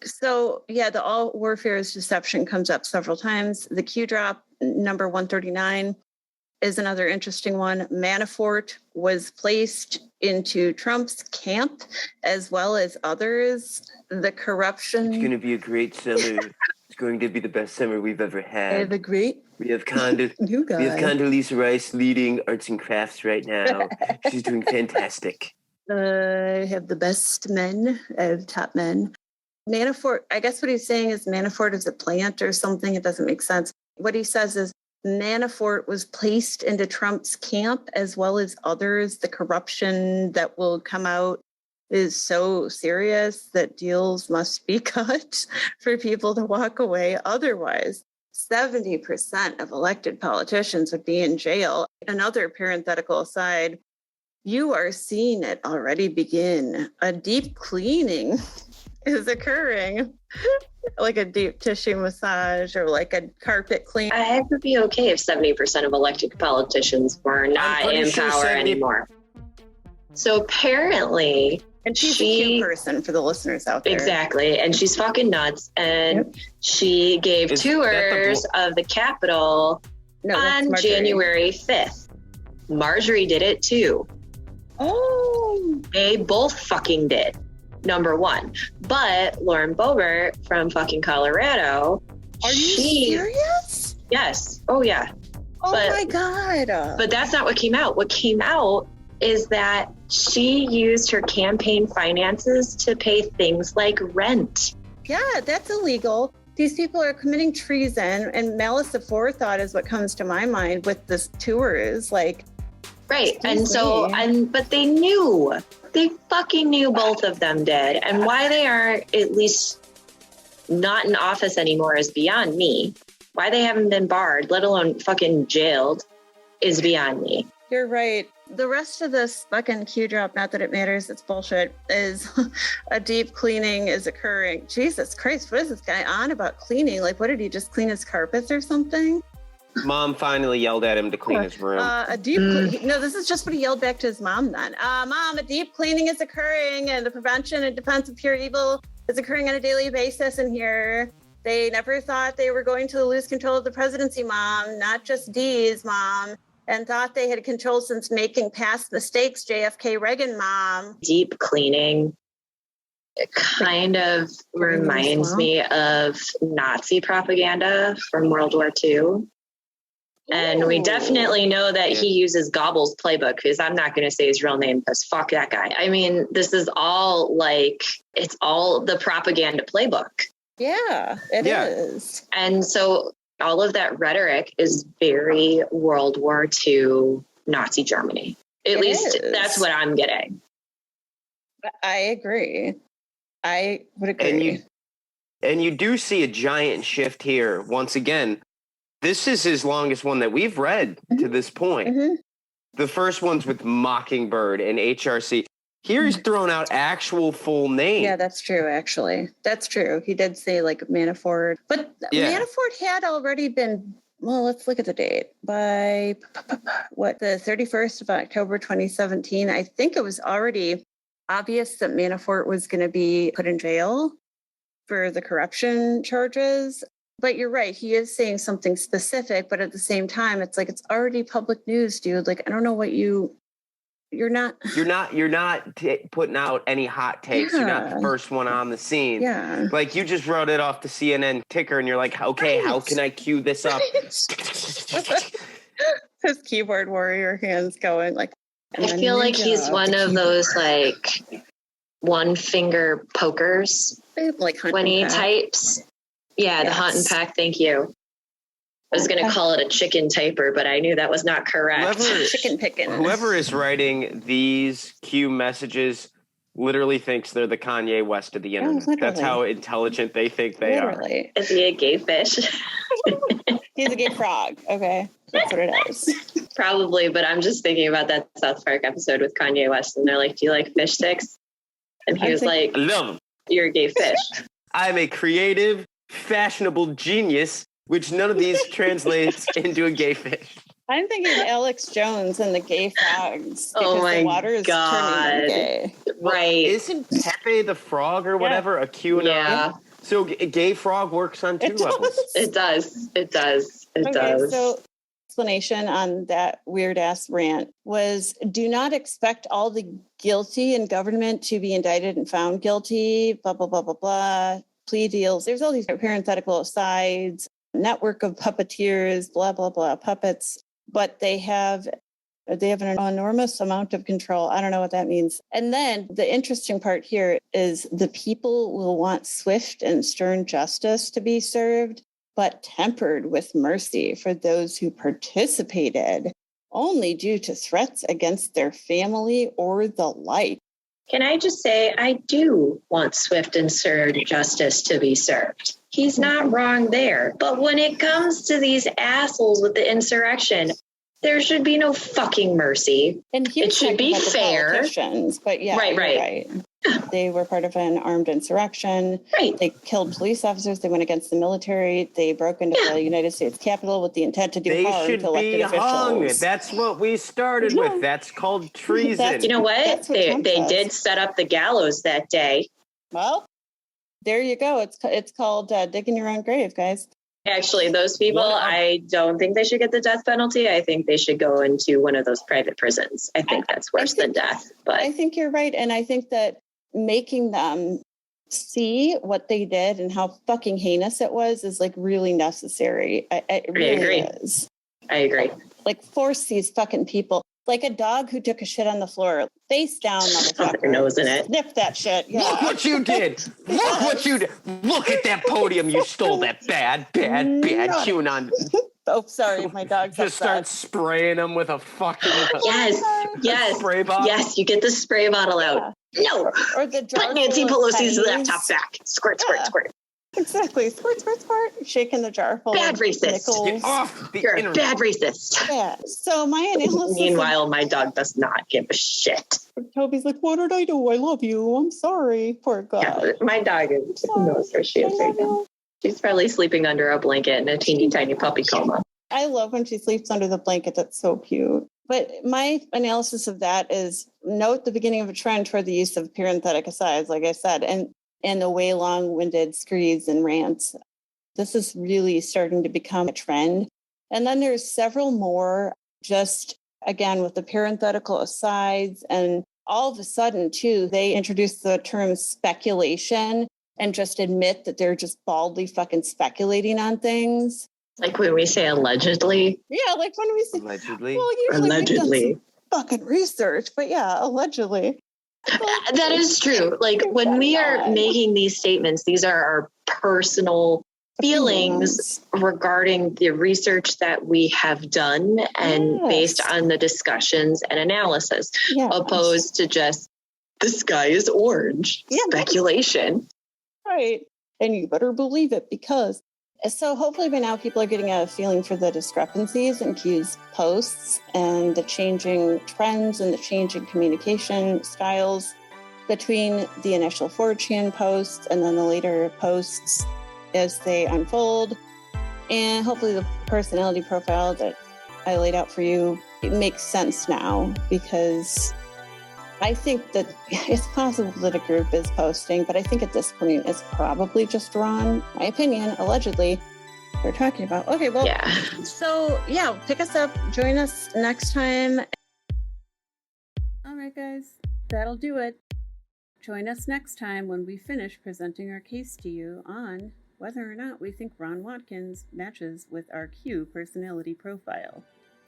So yeah, the all warfare is deception comes up several times. The Q drop number 139 is another interesting one. Manafort was placed into Trump's camp as well as others. The corruption. It's going to be a great summer. It's going to be the best summer we've ever had. We have Condoleezza Rice leading arts and crafts right now. She's doing fantastic. Have the best men, top men. Manafort, I guess what he's saying is Manafort is a plant or something. It doesn't make sense. What he says is Manafort was placed into Trump's camp as well as others. The corruption that will come out is so serious that deals must be cut for people to walk away. Otherwise, 70% of elected politicians would be in jail. Another parenthetical aside, you are seeing it already begin. A deep cleaning is occurring, like a deep tissue massage or like a carpet clean. I would be okay if 70% of elected politicians were not in power anymore. So apparently, and she's a cute person for the listeners out there. Exactly. And she's fucking nuts. And she gave tours of the Capitol on January 5th. Marjorie did it too. Oh. They both fucking did. Number one. But Lauren Boebert from fucking Colorado. Are you serious? Yes. Oh, yeah. Oh, my God. But that's not what came out. What came out is that she used her campaign finances to pay things like rent. Yeah, that's illegal. These people are committing treason, and malice aforethought is what comes to my mind with this tours. Like, right. And so, but they knew. They fucking knew, both of them did. And why they aren't at least not in office anymore is beyond me. Why they haven't been barred, let alone fucking jailed, is beyond me. You're right. The rest of this fucking Q drop, not that it matters, it's bullshit, is a deep cleaning is occurring. Jesus Christ, what is this guy on about cleaning? Like, what did he just clean his carpets or something? Mom finally yelled at him to clean his room. No, this is just what he yelled back to his mom then. Mom, a deep cleaning is occurring and the prevention and defense of pure evil is occurring on a daily basis in here. They never thought they were going to lose control of the presidency, Mom, not just D's, Mom, and thought they had control since making past mistakes, JFK, Reagan, Mom. Deep cleaning. It kind of reminds me of Nazi propaganda from World War II. And we definitely know that he uses Goebbels' playbook, because I'm not going to say his real name because fuck that guy. I mean, this is all it's all the propaganda playbook. Yeah, it is. And so all of that rhetoric is very World War II Nazi Germany. At least that's what I'm getting. I agree. I would agree. And you do see a giant shift here. Once again, this is his longest one that we've read to this point. Mm-hmm. The first one's with Mockingbird and HRC. Here he's thrown out actual full names. Yeah, that's true, actually. That's true. He did say like Manafort. But Manafort had already been, well, let's look at the date. By the 31st of October 2017, I think it was already obvious that Manafort was going to be put in jail for the corruption charges. But you're right. He is saying something specific, but at the same time, it's like, it's already public news, dude. Like, I don't know what you You're not putting out any hot takes. You're not the first one on the scene. Yeah. Like you just wrote it off the CNN ticker and you're like, okay, Right. how can I cue this up? His keyboard warrior hands going like. I feel like he's one of those like one finger pokers like when he Pack. types. Yeah, the hunt and pack. Thank you. I was going to call it a chicken typer, but I knew that was not correct. Chicken picking. Whoever is writing these cue messages literally thinks they're the Kanye West of the internet. That's how intelligent they think they are. Is he a gay fish? He's a gay frog. Okay. That's what it is. Probably, but I'm just thinking about that South Park episode with Kanye West, and they're like, "Do you like fish sticks?" And he was like, I love them. "You're a gay fish." I'm a creative, fashionable genius, which none of these translates into a gay fish. I'm thinking Alex Jones and the gay frogs. Oh my the water is God. turning them gay. Right. Isn't Pepe the Frog or whatever a QAnon? Yeah. So a gay frog works on two levels. It does. It does. It Okay, does. so explanation on that weird ass rant was do not expect all the guilty in government to be indicted and found guilty, blah, blah, blah, blah, blah. Plea deals. There's all these parenthetical asides, network of puppeteers, blah, blah, blah, puppets. But they have an enormous amount of control. I don't know what that means. And then the interesting part here is the people will want swift and stern justice to be served, but tempered with mercy for those who participated only due to threats against their family or the like. Can I just say, I do want swift and stern justice to be served. He's not wrong there. But when it comes to these assholes with the insurrection, there should be no fucking mercy. And it should be fair. But yeah, right. They were part of an armed insurrection. Right. They killed police officers. They went against the military. They broke into the United States Capitol with the intent to do harm to elected officials. Hung. That's what we started with. That's called treason. You know what? They did set up the gallows that day. Well, there you go. It's called digging your own grave, guys. Actually, those people, I don't think they should get the death penalty. I think they should go into one of those private prisons. I think that's worse than death. But I think you're right. And I think that making them see what they did and how fucking heinous it was is like really necessary. It really agree. is. I agree. Like force these fucking people. Like a dog who took a shit on the floor, face down, motherfucker. Their nose in it. Sniff that shit. Yeah. Look what you did. Look what you did. Look at that podium. You stole that bad QAnon. Oh, sorry. My dog's just start spraying them with a fucking yes, spray bottle. Yes, you get the spray bottle out. No. Or the jar. Put Nancy Pelosi's laptop back. Squirt, squirt, squirt. Exactly. Squirt, squirt, squirt. Shaking the jar full bad of racist. nickels. Get off the You're internet. a bad racist. Yeah. So my analysis. Meanwhile, my dog does not give a shit. Toby's like, what did I do? I love you. I'm sorry. Poor guy. Yeah, my dog knows where she is right now. She's probably sleeping under a blanket in a teeny tiny puppy coma. I love when she sleeps under the blanket. That's so cute. But my analysis of that is note the beginning of a trend toward the use of parenthetic asides, like I said, and the way long-winded screeds and rants. This is really starting to become a trend. And then there's several more just, again, with the parenthetical asides. And all of a sudden, too, they introduced the term speculation and just admit that they're just baldly fucking speculating on things. Like when we say allegedly. Yeah, like when we say allegedly. Well, usually allegedly. we've done some fucking research, but yeah, allegedly. That is true. Like when we are making these statements, these are our personal feelings regarding the research that we have done and based on the discussions and analysis, opposed to just the sky is orange speculation. Right. And you better believe it because. So hopefully by now people are getting a feeling for the discrepancies in Q's posts and the changing trends and the changing communication styles between the initial 4chan posts and then the later posts as they unfold. And hopefully the personality profile that I laid out for you, it makes sense now because I think that it's possible that a group is posting, but I think at this point it's probably just Ron. My opinion, allegedly, they're talking about. Okay, well, So pick us up. Join us next time. right, guys, that'll do it. Join us next time when we finish presenting our case to you on whether or not we think Ron Watkins matches with our Q personality profile.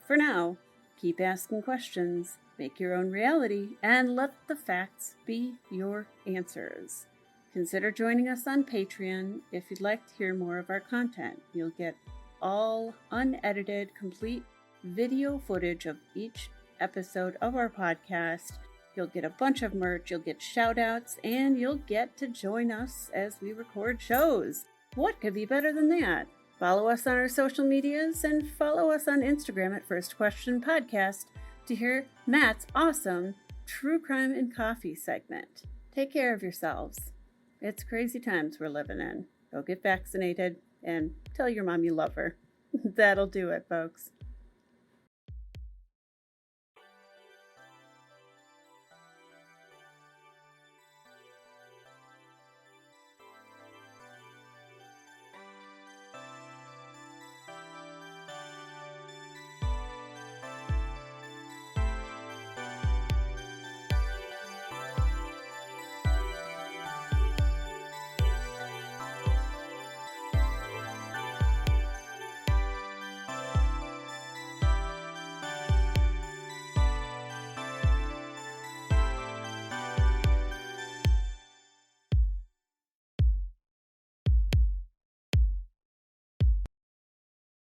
For now, keep asking questions, make your own reality, and let the facts be your answers. Consider joining us on Patreon if you'd like to hear more of our content. You'll get all unedited, complete video footage of each episode of our podcast. You'll get a bunch of merch, you'll get shout outs, and you'll get to join us as we record shows. What could be better than that? Follow us on our social medias and follow us on Instagram at First Question Podcast to hear Matt's awesome True Crime and Coffee segment. Take care of yourselves. It's crazy times we're living in. Go get vaccinated and tell your mom you love her. That'll do it, folks.